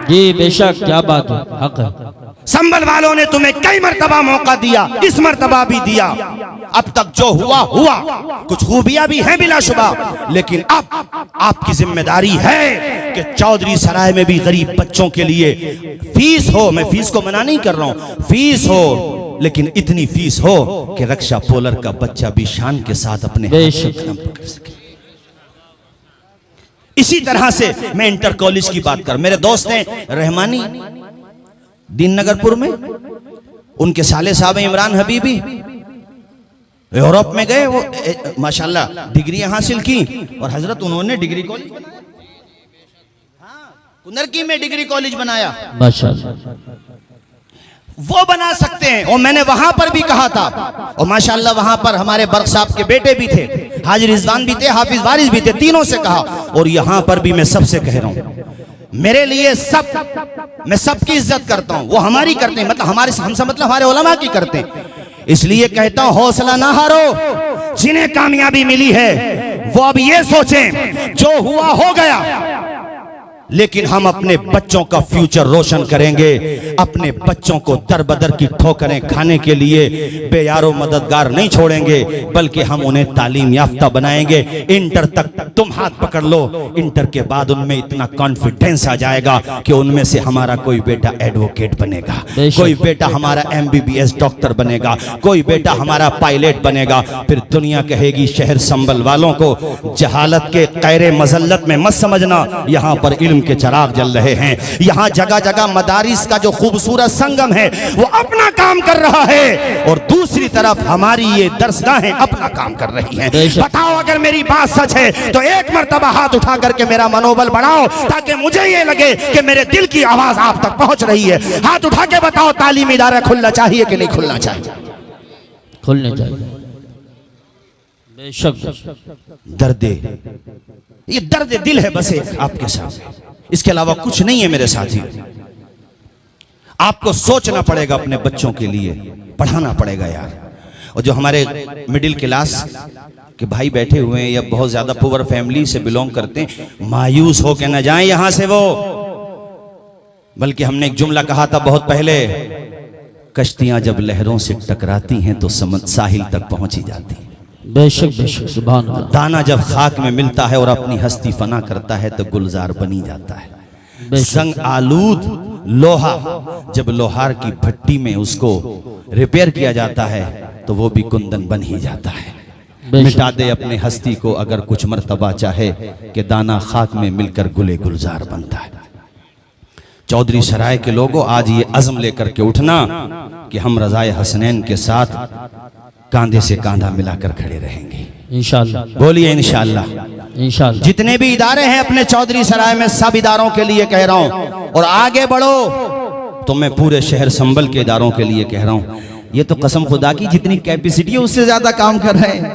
जी बेशक, क्या बात है, हक है। संभल वालों ने तुम्हें कई मर्तबा मौका दिया, इस मर्तबा भी दिया। अब तक जो हुआ हुआ, कुछ खूबियां भी हैं बिलाशुबा, लेकिन अब आपकी जिम्मेदारी है कि चौधरी सराय में भी गरीब बच्चों के लिए फीस हो। मैं फीस को मना नहीं कर रहा हूं, फीस हो, लेकिन इतनी फीस हो कि रक्षा पोलर का बच्चा भी शान के साथ अपने हाथ में कलम पकड़ सके। इसी तरह से मैं इंटर कॉलेज की बात कर, मेरे दोस्त हैं रहमानी दीन नगरपुर में, उनके साले साहब इमरान हबीबी यूरोप में गए, वो माशाल्लाह डिग्रियां हासिल की और हजरत उन्होंने डिग्री कॉलेज बनाया। कुनरकी में डिग्री कॉलेज बनाया माशाल्लाह। वो बना सकते हैं। और मैंने वहां पर भी कहा था, और माशाल्लाह वहां पर हमारे बर्क साहब के बेटे भी थे, हाजी रिजवान भी थे, हाफिज वारिस भी थे, तीनों से कहा। और यहां पर भी मैं सबसे कह रहा हूं, मेरे लिए सब, मैं सबकी इज्जत करता हूं, वो हमारी करते हैं, मतलब हमारे हमसे मतलब हमारे उलमा की करते हैं। इसलिए कहता हूं हौसला ना हारो। जिन्हें कामयाबी मिली है वो अब ये सोचें जो हुआ हो गया, लेकिन हम अपने बच्चों का फ्यूचर रोशन करेंगे। अपने बच्चों को दर बदर की ठोकरें खाने के लिए बेयारो मददगार नहीं छोड़ेंगे, बल्कि हम उन्हें तालीम याफ्ता बनाएंगे। इंटर तक तुम हाथ पकड़ लो, इंटर के बाद उनमें इतना कॉन्फिडेंस आ जाएगा कि उनमें से हमारा कोई बेटा एडवोकेट बनेगा, कोई बेटा हमारा MBBS डॉक्टर बनेगा, कोई बेटा हमारा पायलट बनेगा। फिर दुनिया कहेगी शहर संभल वालों को जहालत के कैरे मजल्लत में मत समझना, यहाँ पर इल्म के चिराग जल रहे हैं। यहाँ जगह जगह मदारिस का जो खूबसूरत संगम है वो अपना काम कर रहा है, और दूसरी तरफ हमारी ये दरसगाहें अपना काम कर रही हैं। बताओ अगर मेरी बात सच है तो एक मर्तबा हाथ उठा करके मेरा मनोबल बढ़ाओ, ताकि मुझे ये लगे कि मेरे दिल की आवाज आप तक पहुंच रही है। हाथ उठा के बताओ तालीमी इदारा खुलना चाहिए कि नहीं खुलना चाहिए? खुलने चाहिए। बेशक। दर्द, ये दर्द दिल है बस एक आपके साथ, इसके अलावा कुछ नहीं है मेरे साथी। आपको सोचना पड़ेगा, अपने बच्चों के लिए पढ़ाना पड़ेगा यार। और जो हमारे मिडिल क्लास के भाई बैठे हुए हैं या बहुत ज्यादा पुअर फैमिली से बिलोंग करते हैं, मायूस हो के न जाएं यहां से वो। बल्कि हमने एक जुमला कहा था बहुत पहले, कश्तियां जब लहरों से टकराती हैं तो साहिल तक पहुंची जाती हैं। बेशक बेशक, सुभान अल्लाह। दाना जब खाक में मिलता है और अपनी हस्ती फना करता है तो गुलजार बनी जाता है। संग आलूद लोहा जब लोहार की भट्टी में उसको रिपेयर किया जाता है तो वो भी कुंदन बन ही जाता है। मिटा दे अपने हस्ती को अगर कुछ मर्तबा चाहे कि दाना खाक में मिलकर गुले गुलजार बनता है। चौधरी सराय के लोगों, आज ये अज़्म लेकर के उठना कि हम रज़ाए हसनैन के साथ कांधे से कांधा मिलाकर खड़े रहेंगे इंशाअल्लाह। बोलिए इंशाअल्लाह। इंशाअल्लाह। जितने भी इदारे हैं अपने चौधरी सराय में, सब इदारों के लिए कह रहा हूं, और आगे बढ़ो तो मैं पूरे शहर संभल के इदारों के लिए कह रहा हूं। ये तो कसम खुदा की जितनी कैपेसिटी है उससे ज्यादा काम कर रहे हैं।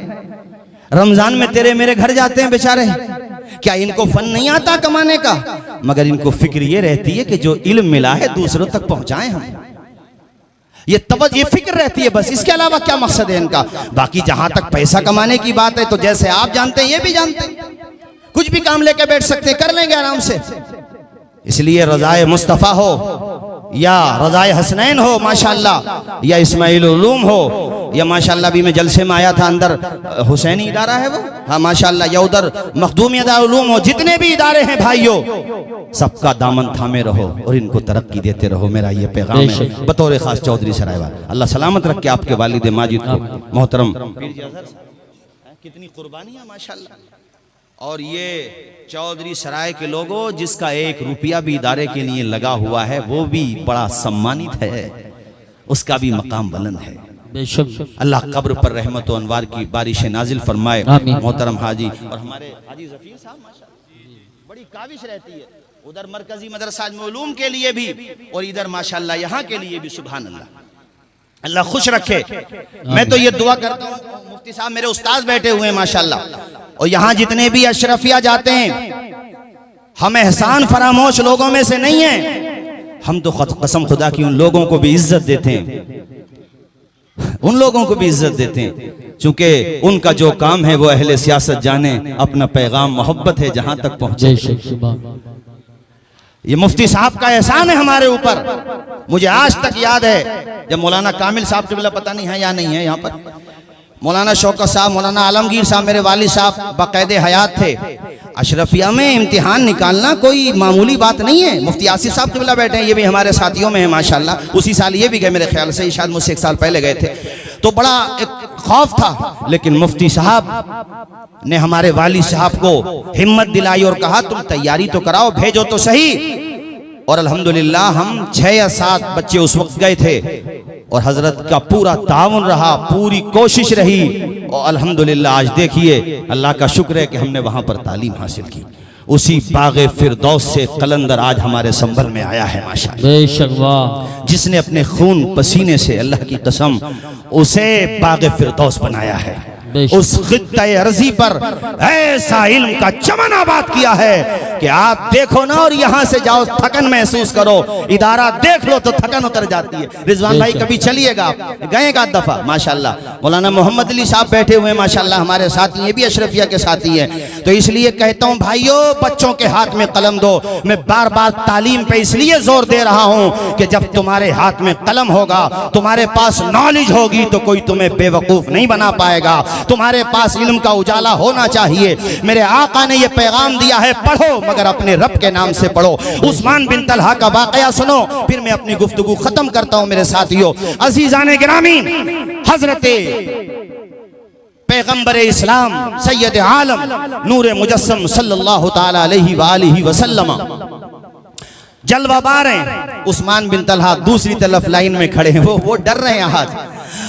रमजान में तेरे मेरे घर जाते हैं बेचारे, क्या इनको फन नहीं आता कमाने का? मगर इनको फिक्र ये रहती है कि जो इल्म मिला है दूसरों तक पहुंचाएं हम। ये फिक्र रहती है बस, इसके अलावा क्या मकसद है इनका? बाकी जहां तक पैसा कमाने की बात है तो जैसे आप जानते हैं ये भी जानते हैं, कुछ भी काम लेके बैठ सकते हैं, कर लेंगे आराम से। इसलिए रज़ाए मुस्तफ़ा हो या रज़ाए हसनैन हो माशाअल्लाह, या इस्माइल उलूम हो, या माशाअल्लाह भी मैं जलसे में आया था, अंदर हुसैनी इदारा है वो, हाँ माशाअल्लाह, या उधर मखदूमी उलूम हो, जितने भी इदारे हैं भाइयों, सबका दामन थामे रहो और इनको तरक्की देते रहो। मेरा ये पैगाम है बतौर खास चौधरी सराय वाला। अल्लाह सलामत रखे आपके वालिद माजिद को। मोहतरम कितनी कुर्बानियां माशाअल्लाह। और ये चौधरी सराय के लोगों, जिसका 1 रुपया भी इदारे के लिए लगा हुआ है वो भी बड़ा सम्मानित है, उसका भी मकाम बुलंद है। अल्लाह कब्र पर रहमत व अनवार की बारिश नाजिल फरमाए। मोहतरम हाजी और हमारे हाजी ज़फीर साहब माशाअल्लाह बड़ी काविश रहती है, उधर मरकजी मदरसा उलूम के लिए भी और इधर माशाअल्लाह यहाँ के लिए भी। सुभान अल्लाह, अल्लाह खुश रखे। मैं तो ये दुआ करता हूँ, मुफ्ती साहब मेरे उस्ताद बैठे हुए हैं माशाअल्लाह, और यहाँ जितने भी अशरफिया जाते हैं, हम एहसान फरामोश लोगों में से नहीं हैं। हम तो कसम खुदा की उन लोगों को भी इज्जत देते हैं, उन लोगों को भी इज्जत देते हैं, चूंकि उनका जो काम है वो अहले सियासत जाने, अपना पैगाम मोहब्बत है जहां तक पहुंचे। ये मुफ्ती साहब का एहसान है हमारे ऊपर। मुझे आज तक याद है जब मौलाना कामिल साहब के पता नहीं है या नहीं है यहाँ पर, मौलाना शौकत साहब, मौलाना आलमगीर साहब मेरे वालिद साहब बाकायदे हयात थे। अशरफिया में इम्तिहान निकालना कोई मामूली बात नहीं है। मुफ्ती आसिफ साहब किबला बैठे हैं, ये भी हमारे साथियों में है माशाअल्लाह। उसी साल ये भी गए मेरे ख्याल से, शायद मुझसे 1 साल पहले गए थे, तो बड़ा एक खौफ था। लेकिन मुफ्ती साहब ने हमारे वालिद साहब को हिम्मत दिलाई और कहा तुम तैयारी तो कराओ, भेजो तो सही। और अल्हम्दुलिल्लाह हम 6 या 7 बच्चे उस वक्त गए थे, और हजरत का पूरा ताउन रहा, पूरी कोशिश रही, और अल्हम्दुलिल्लाह आज देखिए अल्लाह का शुक्र है कि हमने वहां पर तालीम हासिल की। उसी बाग़े फिरदौस से कलंदर आज हमारे संभल में आया है माशाअल्लाह। जिसने अपने खून पसीने से, अल्लाह की कसम, उसे बाग़े फिरदौस बनाया है। उस खित्ते अर्जी पर ऐसा इल्म का चमन आबाद किया है कि आप देखो ना और यहाँ से जाओ थकन महसूस करो, इदारा देख लो तो थकन उतर जाती है। रिजवान भाई कभी चलिएगा, आप गए एक आध दफा माशाल्लाह। मौलाना मोहम्मद अली साहब बैठे हुए माशाल्लाह, हमारे साथी, ये भी अशरफिया के साथी हैं। तो इसलिए कहता हूँ भाइयों, बच्चों के हाथ में कलम दो। मैं बार बार तालीम पे इसलिए जोर दे रहा हूँ कि जब तुम्हारे हाथ में कलम होगा, तुम्हारे पास नॉलेज होगी, तो कोई तुम्हें बेवकूफ नहीं बना पाएगा। तुम्हारे पास इल्म का उजाला होना चाहिए। मेरे आका ने यह पैगाम दिया है, पढ़ो मगर अपने रब के नाम से पढ़ो। उस्मान बिन तलहा का वाकया सुनो, फिर मैं अपनी गुफ्तगू खत्म करता हूं। मेरे साथियों, अजीजान गिरामी, हजरत पैगंबर इस्लाम सैयद आलम नूर मुजस्सम सल्लल्लाहु ताला अलैहि व आलिहि वसल्लम जलवाबार हैं। उस्मान बिन तलहा दूसरी तरफ लाइन में खड़े हैं, वो डर रहे हैं। आज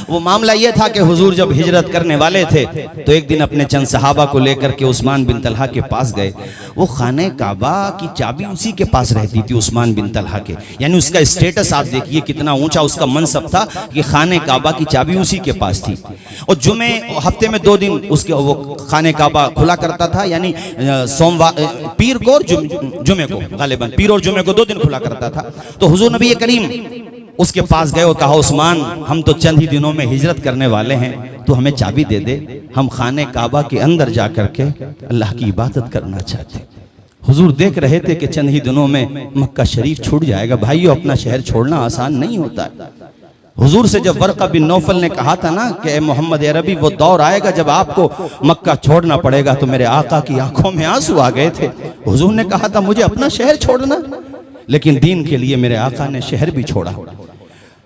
वो मामला ये था कि हुजूर जब हिजरत करने वाले थे तो एक दिन अपने चंद सहाबा को लेकर के उस्मान बिन तलहा के पास गए। वो खाने काबा की चाबी उसी के पास रहती थी, उस्मान बिन तलहा के, यानी उसका स्टेटस आप देखिए कितना ऊंचा उसका मनसब था कि खाने काबा की चाबी उसी के पास थी। और जुमे हफ्ते में 2 दिन उसके वो खाने काबा खुला करता था, यानी सोमवार, पीर को और जुमे को, गालिबन पीर और जुमे को 2 दिन खुला करता था। तो हुजूर नबी करीम उसके पास गए और कहा, उस्मान हम तो चंद ही दिनों में हिजरत करने वाले हैं, तो हमें चाबी दे दे, हम खाने काबा के अंदर जा करके अल्लाह की इबादत करना चाहते। हुजूर देख रहे थे कि चंद ही दिनों में मक्का शरीफ छूट जाएगा। भाइयों, अपना शहर छोड़ना आसान नहीं होता है। हुजूर से जब वर्का बिन नौफल ने कहा था ना कि मोहम्मद अरबी, वो दौर आएगा जब आपको मक्का छोड़ना पड़ेगा, तो मेरे आका की आंखों में आंसू आ गए थे। हुजूर ने कहा था मुझे अपना शहर छोड़ना, लेकिन दीन के लिए मेरे आका ने शहर भी छोड़ा।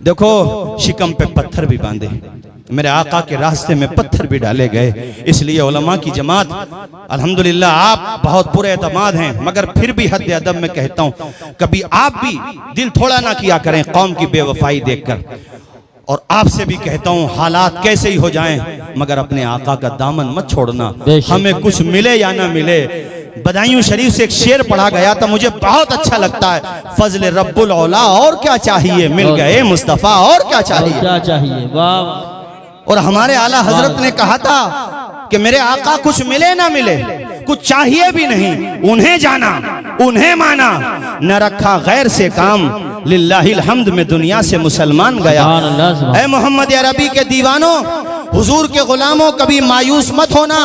देखो, शिकम पे पत्थर भी बांधे, मेरे आका के रास्ते में पत्थर भी डाले गए। इसलिए उलमा की जमात, अल्हम्दुलिल्लाह आप बहुत पूरे एतमाद हैं, मगर फिर भी हद अदब में कहता हूं, कभी आप भी दिल थोड़ा ना किया करें कौम की बेवफाई देखकर। और आपसे भी कहता हूँ हालात कैसे ही हो जाएं मगर अपने आका का दामन मत छोड़ना। हमें कुछ मिले या ना मिले, बदायूं शरीफ से एक शेर पढ़ा गया था, मुझे बहुत अच्छा लगता है, फजल रब्बुल औला और क्या चाहिए, मिल गए मुस्तफा और क्या चाहिए, क्या चाहिए। वाह। और हमारे आला हजरत ने कहा था कि मेरे आका कुछ मिले ना मिले, कुछ चाहिए भी नहीं, उन्हें जाना उन्हें माना, न रखा गैर से काम, लिल्लाहिल हम्द में दुनिया से मुसलमान गया। ऐ मोहम्मद अरबी के दीवानों, हुजूर के गुलामों, कभी मायूस मत होना।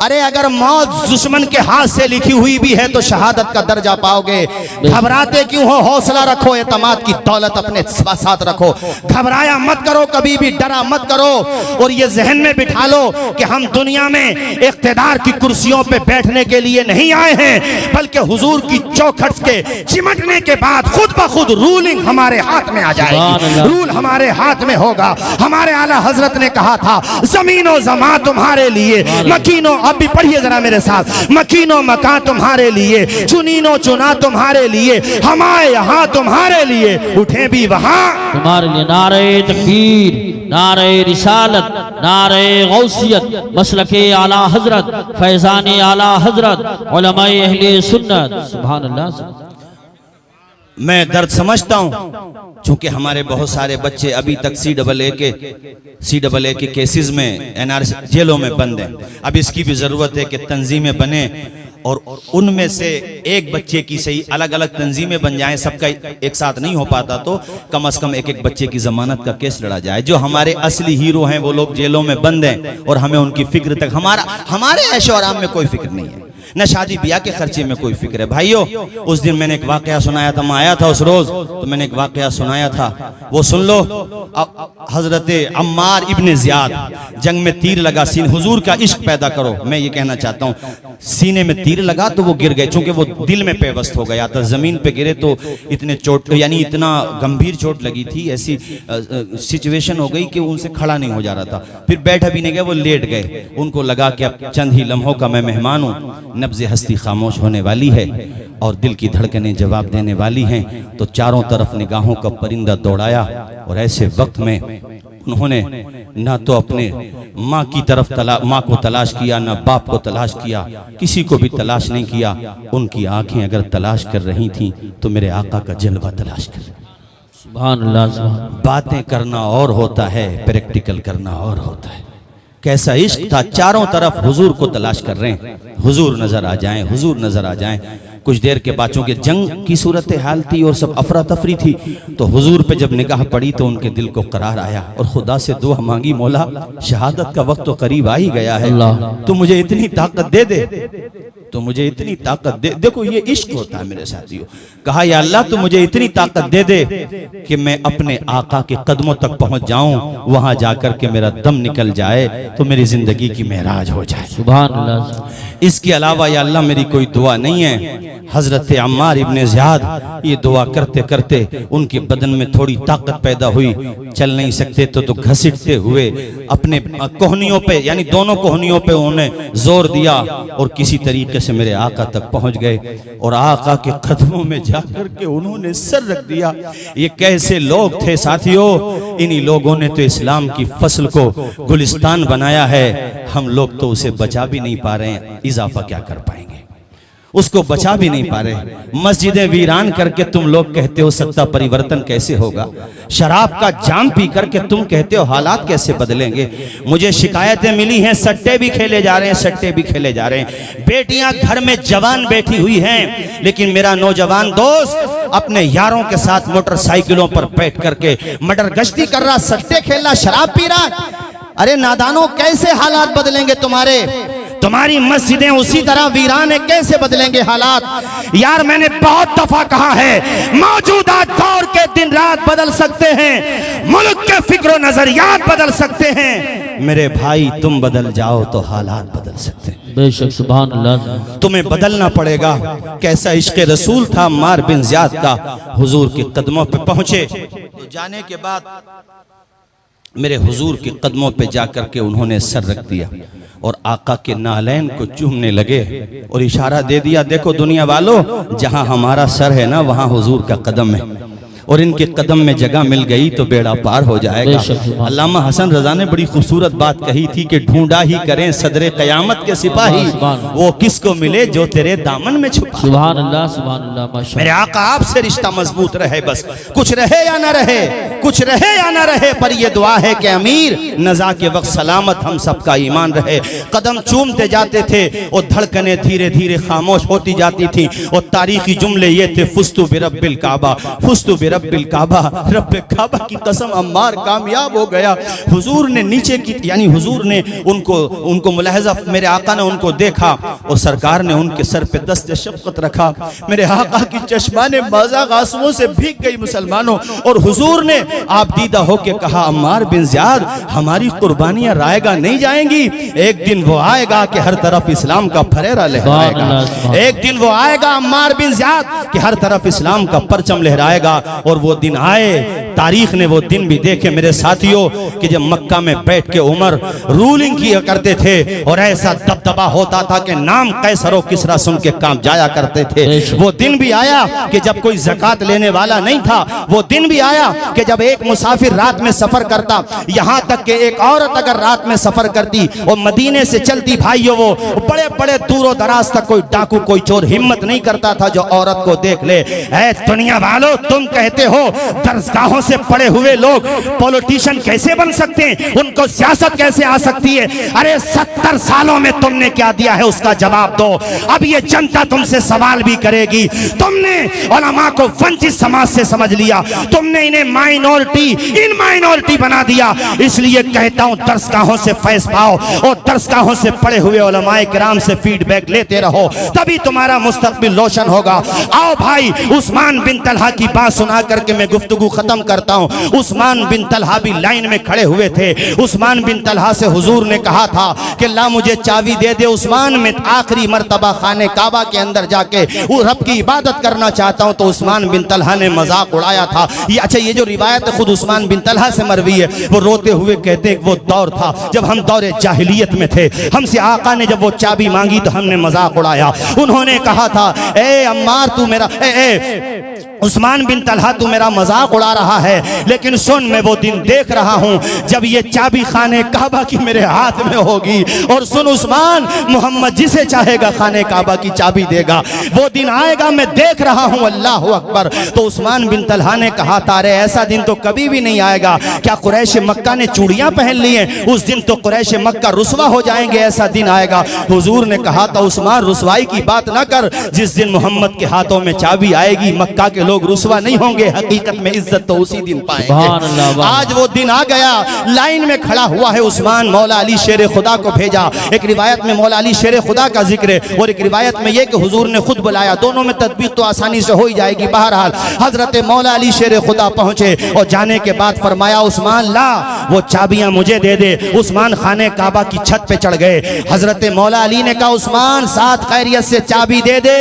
अरे अगर मौत दुश्मन के हाथ से लिखी हुई भी है तो शहादत का दर्जा पाओगे। घबराते क्यों हो, हौसला रखो, एतमाद की दौलत अपने साथ रखो, घबराया मत करो, कभी भी डरा मत करो, और ये जहन में बिठा लो कि हम दुनिया में इख्तिदार की कुर्सियों पे बैठने के लिए नहीं आए हैं, बल्कि हुजूर की चौखट के चिमटने के बाद खुद ब खुद रूलिंग हमारे हाथ में आ जाएगी, रूल हमारे हाथ में होगा। हमारे आला हजरत ने कहा था जमीनो जमा तुम्हारे लिए, मकीनो, अब भी पढ़िए जरा मेरे साथ, मकीनो मकान तुम्हारे लिए, चुनीनो चुना तुम्हारे लिए, हमारे यहाँ तुम्हारे लिए, उठे भी वहाँ तुम्हारे लिए। नारे तकबीर, नारे रिसालत, नारे गौसियत, मसलके आला हजरत, फैजाने आला हजरत, उलमाए अहले सुन्नत। सुभान अल्लाह। मैं दर्द समझता हूँ, चूंकि हमारे बहुत सारे बच्चे अभी तक CAA के केसेस में NRC जेलों में बंद हैं। अब इसकी भी ज़रूरत है कि तंजीमें बने और उनमें से एक बच्चे की सही अलग अलग तंजीमें बन जाएं, सबका एक साथ नहीं हो पाता तो कम से कम एक एक बच्चे की जमानत का केस लड़ा जाए। जो हमारे असली हीरो हैं वो लोग जेलों में बंद हैं और हमें उनकी फिक्र तक, हमारे ऐशो आराम में कोई फिक्र नहीं है, न शादी ब्याह के खर्चे में कोई फिक्र है। भाइयों, उस दिन मैंने एक वाकया सुनाया था, मैं आया था उस रोज तो मैंने एक वाकया सुनाया था, वो सुन लो। हजरत अम्मार इब्ने ज़ियाद, जंग में तीर लगा, सीने, हुजूर का इश्क पैदा करो, मैं ये कहना चाहता हूँ, सीने में तीर लगा तो वो गिर गए, चूंकि वो दिल में पेवस्त हो गया था, जमीन पे गिरे तो इतने चोट, यानी इतना गंभीर चोट लगी थी, ऐसी सिचुएशन हो गई कि उनसे खड़ा नहीं हो जा रहा था, फिर बैठा भी नहीं गया, वो लेट गए। उनको लगा कि अब चंद ही लम्हों का मैं मेहमान हूँ, नब्ज़ हस्ती खामोश होने वाली है और दिल की धड़कनें जवाब देने वाली हैं, तो चारों तरफ निगाहों का परिंदा दौड़ाया और ऐसे वक्त में उन्होंने ना तो अपने माँ की तरफ माँ को तलाश किया, ना बाप को तलाश किया, किसी को भी तलाश नहीं किया। उनकी आंखें अगर तलाश कर रही थीं तो मेरे आका का जलवा तलाश कर। सुभान अल्लाह। बातें करना और होता है, प्रैक्टिकल करना और होता है। कैसा इश्क था, चारों तरफ हुजूर को तलाश कर रहे हैं, हुजूर नजर आ जाएं, हुजूर नजर आ जाएं। कुछ देर के बाद चूंकि जंग की सूरत हाल थी और सब अफरा तफरी थी, तो हुजूर पे जब निगाह पड़ी तो उनके दिल को करार आया और खुदा से दुआ मांगी, मौला शहादत का वक्त तो करीब आ ही गया है, तो मुझे इतनी ताकत दे दे, तो मुझे इतनी ताकत दे। देखो ये इश्क होता है मेरे साथियों। कहा या अल्लाह तो मुझे इतनी ताकत दे दे कि मैं अपने आका के कदमों तक पहुंच जाऊं, वहां जाकर के मेरा दम निकल जाए तो मेरी जिंदगी की महराज हो जाए। सुभान अल्लाह। इसके अलावा या अल्लाह मेरी कोई दुआ नहीं है। हजरत अम्मार इब्ने ज़ियाद ये दुआ करते करते उनके बदन में थोड़ी ताकत पैदा हुई, चल नहीं सकते तो घसीटते हुए अपने कोहनियों पे, यानी दोनों कोहनियों पे उन्होंने जोर दिया और किसी तरीके से मेरे आका तक पहुंच गए और आका के कदमों में जाकर के उन्होंने सर रख दिया। ये कैसे लोग थे साथियों, इन्हीं लोगों ने तो इस्लाम की फसल को गुलिस्तान बनाया है, हम लोग तो उसे बचा भी नहीं पा रहे हैं, इजाफा क्या कर पाएंगे, उसको बचा भी नहीं पा रहे। मस्जिदें वीरान करके तुम लोग कहते हो सत्ता परिवर्तन कैसे होगा, शराब का जाम पी करके तुम कहते हो हालात कैसे बदलेंगे। मुझे शिकायतें मिली हैं, सट्टे भी खेले जा रहे हैं, सट्टे भी खेले जा रहे हैं, बेटियां घर में जवान बैठी हुई हैं, लेकिन मेरा नौजवान दोस्त अपने यारों के साथ मोटरसाइकिलों पर बैठ करके मटर गश्ती कर रहा, सट्टे खेल रहा, शराब पी रहा। अरे नादानों, कैसे हालात बदलेंगे तुम्हारे, तुम्हारी मस्जिदें उसी तरह वीरान है, कैसे बदलेंगे हालात। यार मैंने बहुत दफा कहा है, मौजूदा दौर के दिन रात बदल सकते हैं, मुल्क के फिक्र नजरियात बदल सकते हैं। मेरे भाई तुम बदल जाओ तो हालात बदल सकते हैं। बेशक सुभान अल्लाह। तुम्हें बदलना पड़ेगा। कैसा इश्क़ रसूल था अम्मार बिन ज़ियाद का, हुजूर के कदमों पे पहुंचे तो जाने के बाद मेरे हुजूर के कदमों पे जाकर के उन्होंने सर रख दिया और आका के नालैन को चूमने लगे और इशारा दे दिया, देखो दुनिया वालों, जहां हमारा सर है ना वहां हुजूर का कदम है। और इनके कदम में जगह मिल गई तो बेड़ा पार हो जाएगा। अल्लामा हसन रजा ने बड़ी खूबसूरत बात कही थी कि ढूंढा ही करें सदरे क़यामत के सिपाही, वो किसको मिले जो तेरे दामन में छुपा। सुभान अल्लाह, सुभान अल्लाह, माशाअल्लाह। मेरे आका आपसे रिश्ता मजबूत रहे, बस कुछ रहे या ना रहे, कुछ रहे या ना रहे, पर ये दुआ है कि अमीर नज़ा के वक्त सलामत हम सबका ईमान रहे। कदम चूमते जाते थे और धड़कनें धीरे धीरे खामोश होती जाती थी और तारीखी जुमले ये थे, फुस्तु बिरब्बिल काबा, फुस्तु बिरब्बिल काबा, रब्बे काबा की कसम अम्मार कामयाब हो गया। हुजूर ने नीचे की यानी हुजूर ने उनको मुलाहजा, मेरे आका ने उनको देखा और सरकार ने उनके सर पे दस्ते शफ़क़त रखा। मेरे आका की चश्माने बाज़ाग आंसुओं से भीग गई मुसलमानों, और हुजूर ने आप दीदा होके कहा, अम्मार बिन ज़ियाद हमारी कुर्बानियां रायगा नहीं जाएंगी, एक दिन वो आएगा कि हर तरफ इस्लाम का फरेरा लहराएगा। एक दिन वो आएगा अम्मार बिन ज़ियाद कि हर तरफ इस्लाम का परचम लहराएगा। और वो दिन आए, तारीख ने वो दिन भी देखे मेरे साथियों, कि जब मक्का में बैठ के उमर रूलिंग किया करते थे और ऐसा दबदबा होता था कि नाम कैसर व किसरा सुन के काम जाया करते थे। वो दिन भी आया कि जब कोई ज़कात लेने वाला नहीं था। वो दिन भी आया कि जब एक मुसाफिर रात में सफर करता, यहाँ तक कि एक औरत अगर रात में सफर करती और मदीने से चलती, भाइयों वो बड़े बड़े दूरों दराज तक कोई डाकू कोई चोर हिम्मत नहीं करता था जो औरत को देख ले। ऐ दुनिया वालों, तुम कहते हो दरसगाहों से पढ़े हुए लोग पॉलिटिशियन कैसे बन सकते हैं, उनको सियासत कैसे आ सकती है? अरे 70 सालों में तुमने क्या दिया है उसका जवाब दो। अब ये जनता तुमसे सवाल भी करेगी। तुमने उलमा को वंचित समाज से समझ लिया, तुमने इन्हें माइनॉरिटी इन माइनॉरिटी बना दिया। इसलिए कहता हूं दरसगाहों से फैज पाओ और दरसगाहों से पढ़े हुए उलमाए किराम से फीडबैक लेते रहो, तभी तुम्हारा मुस्तकबिल रोशन होगा। आओ भाई, उस्मान बिन तलहा की बात सुना करके मैं गुफ्तगू खत्म करता हूं। उस्मान बिन तलहा भी लाइन में खड़े हुए थे। उस्मान बिन तलहा से हुजूर ने कहा था कि अल्लाह मुझे चाबी दे दे, उस्मान मैं आखिरी मर्तबा खाने काबा के अंदर जाके वो रब की इबादत करना चाहता हूं। तो उस्मान बिन तलहा ने मजाक उड़ाया था। ये अच्छा, ये जो रिवायत खुद उस्मान बिन तलहा से मरवी है, वो रोते हुए कहते हैं वो दौर था जब हम दौरे जाहिलियत में थे। हमसे आका ने जब वो चाबी मांगी तो हमने मजाक उड़ाया। उन्होंने कहा था, ए अम्मार तू मेरा उस्मान बिन तलहा तू मेरा मजाक उड़ा रहा है, लेकिन सुन, मैं वो दिन देख रहा हूं जब ये चाबी खाने काबा की मेरे हाथ में होगी। और सुन उस्मान, मोहम्मद जिसे चाहेगा खाने काबा की चाबी देगा। वो दिन आएगा, मैं देख रहा हूं, अल्लाह अकबर। तो उस्मान बिन तलहा ने कहा था, अरे ऐसा दिन तो कभी भी नहीं आएगा। क्या कुरैश मक्का ने चूड़ियां पहन ली हैं? उस दिन तो कुरैश मक्का रुसवा हो जाएंगे, ऐसा दिन आएगा। हुजूर ने कहा था, उस्मान रुसवाई की बात ना कर, जिस दिन मोहम्मद के हाथों में चाबी आएगी मक्का के लोग रुसवा नहीं होंगे, हकीकत में इज्जत तो उसी दिन पाएंगे। आज वो दिन आ गया। लाइन में खड़ा हुआ है उस्मान, मौला अली शेर खुदा को भेजा। एक रिवायत में मौला अली शेर खुदा का जिक्र है और एक रिवायत में यह कि हुजूर ने खुद बुलाया। दोनों में तदबीर तो आसानी से हो ही जाएगी। बहरहाल हजरत मौला अली शेर खुदा पहुंचे और जाने के बाद फरमाया, उस्मान ला वो चाबियां मुझे दे दे। उस्मान खाने काबा की छत पे चढ़ गए। हजरत मौला अली ने कहा, उस्मान साथ खैरियत से चाबी दे दे,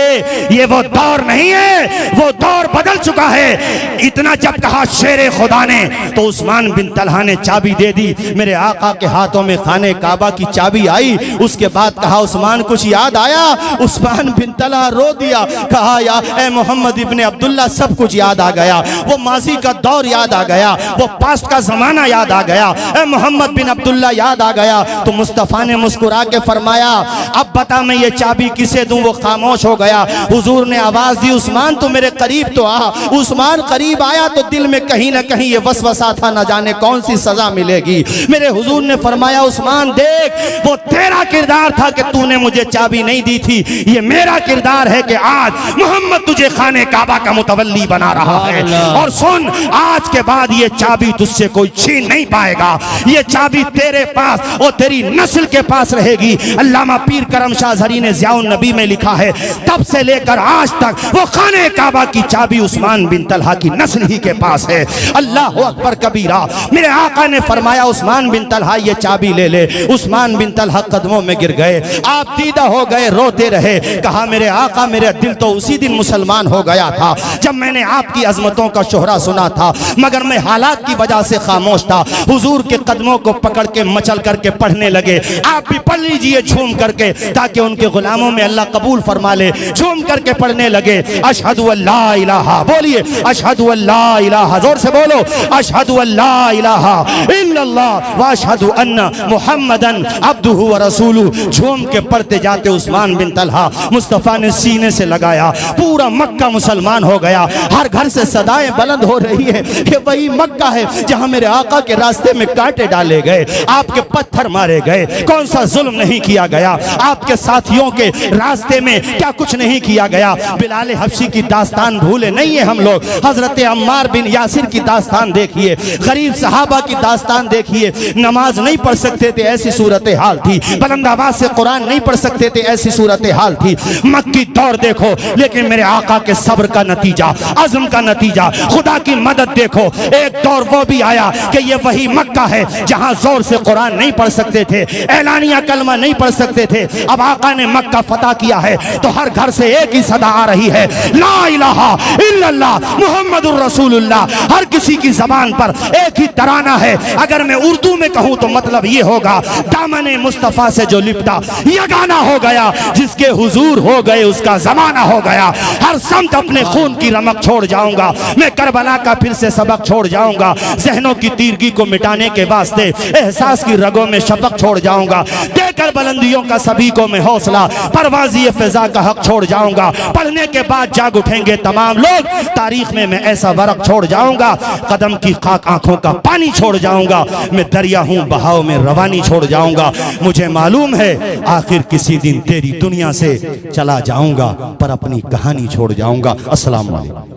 ये वो दौर नहीं है, वो दौर बदल चुका है। इतना जब कहा शेर खुदा ने तो उस्मान बिन तलहा ने चाबी दे दी। मेरे आका के हाथों में खाने काबा की चाबी आई। उसके बाद कहा, उस्मान कुछ याद आया? उस्मान बिन तलहा रो दिया, कहा, या ए मोहम्मद इब्ने अब्दुल्ला, सब कुछ याद आ गया। वो माजी का दौर याद आ गया, वो पास्ट का जमाना याद आ गया। ए मोहम्मद बिन अब्दुल्ला याद आ गया। तो मुस्तफ़ा ने मुस्कुरा के फरमाया, अब बता मैं ये चाबी किसे दूं? वो खामोश हो गया। हुजूर ने आवाज दी, उस्मान तू मेरे करीब तो आ। उस्मान करीब आया तो दिल में कहीं ना कहीं ये वसवसा था, न जाने कौन सी सजा मिलेगी। मेरे हुजूर ने फरमाया, उस्मान देख, वो तेरा किरदार था कि तूने मुझे चाबी नहीं दी थी, ये मेरा किरदार है कि आज मोहम्मद तुझे खाने काबा का मुतवल्ली बना रहा है। और सुन, आज के बाद ये चाबी तुझसे कोई छीन नहीं पाएगा। ये चाबी तेरे पास और तेरी नस्ल के पास रहेगी। अल्लामा पीर करम शाह ज़री ने ज़ियाउन नबी में लिखा है, तब से लेकर आज तक वो खाने काबा की चाबी उस्मान बिन तलहा की नस्ल ही के पास है। अल्लाह अकबर कबीरा। मेरे आका ने फरमाया, उस्मान बिन तलहा ये चाबी ले ले। उस्मान बिन तलहा कदमों में गिर गए, आप दीदा हो गए, रोते रहे। कहा, मेरे आका, मेरा दिल तो उसी दिन मुसलमान हो गया था जब मैंने आपकी अजमतों का शोहरा सुना था, मगर मैं हालात की वजह से खामोश था। हुजूर के कदमों को पकड़ के मचल करके पढ़ने लगे। आप भी पढ़ लीजिए झूम करके, ताकि उनके गुलामों में अल्लाह कबूल फरमा ले। झूम करके पढ़ने लगे, अशहदु अल्ला इलाहा इलाहा, बोलिए अशहदु अल्ला इलाहा, जोर से बोलो अशहदु अल्ला इलाहा इल्लल्लाह व अशहदु अन्ना मुहम्मदन अब्दुहु व रसूलुहु। झूम के पढ़ते जाते उस्मान बिन तलहा, मुस्तफ़ा ने सीने से लगाया, पूरा मक्का मुसलमान हो गया। हर घर से सदाएं बुलंद हो रही है कि वही मक्का है जहां मेरे आका के रास्ते में कांटे डाले गए, आपके पत्थर मारे गए, कौन सा जुल्म नहीं किया गया, आपके साथियों के रास्ते में क्या कुछ नहीं किया गया। बिलाल हबशी की दास्तान भूले नहीं है हम लोग, हजरत अम्मार बिन यासिर की दास्तान देखिए, गरीब सहाबा की दास्तान देखिए, नमाज नहीं पढ़ सकते थे ऐसी सूरत हाल थी, बुलंद आवाज से कुरान नहीं पढ़ सकते थे ऐसी सूरत हाल थी। मक्की दौर देखो, लेकिन मेरे आका के सब्र का नतीजा, अज़्म का नतीजा, खुदा की मदद देखो। एक दौर वो भी आया कि ये वही मक्का है जहां जोर से कुरान नहीं पढ़ सकते थे, ऐलानिया कलमा नहीं पढ़ सकते थे। अब आका ने मक्का फतह किया है तो हर घर से एक ही सदा आ रही है, ला इलाहा इल्लल्लाह मुहम्मदुर रसूलुल्लाह। हर किसी की जबान पर एक ही तराना है। अगर मैं उर्दू में कहूं तो मतलब ये होगा, दामने मुस्तफा से जो लिपटा यगाना हो गया, जिसके हुजूर हो गए उसका जमाना हो गया। हर समत अपने खून की रमक छोड़ जाऊंगा, मैं करबला का फिर से सबक छोड़ जाऊंगा, जहनों की तीरगी को मिटाने के वास्ते एहसास की रगों में शफक छोड़ जाऊंगा, देकर बुलंदियों का सभी को मैं हौसला, परवाज़ी फिजा का हक छोड़ जाऊंगा। पढ़ने के बाद जाग उठेंगे तमाम लोग, तारीख में मैं ऐसा वरक छोड़ जाऊंगा, कदम की खाक आंखों का पानी छोड़ जाऊंगा। मैं दरिया हूं बहाव में रवानी छोड़ जाऊंगा। मुझे मालूम है आखिर किसी दिन तेरी दुनिया से चला जाऊंगा, पर अपनी कहानी छोड़ जाऊंगा। अस्सलाम वालेकुम।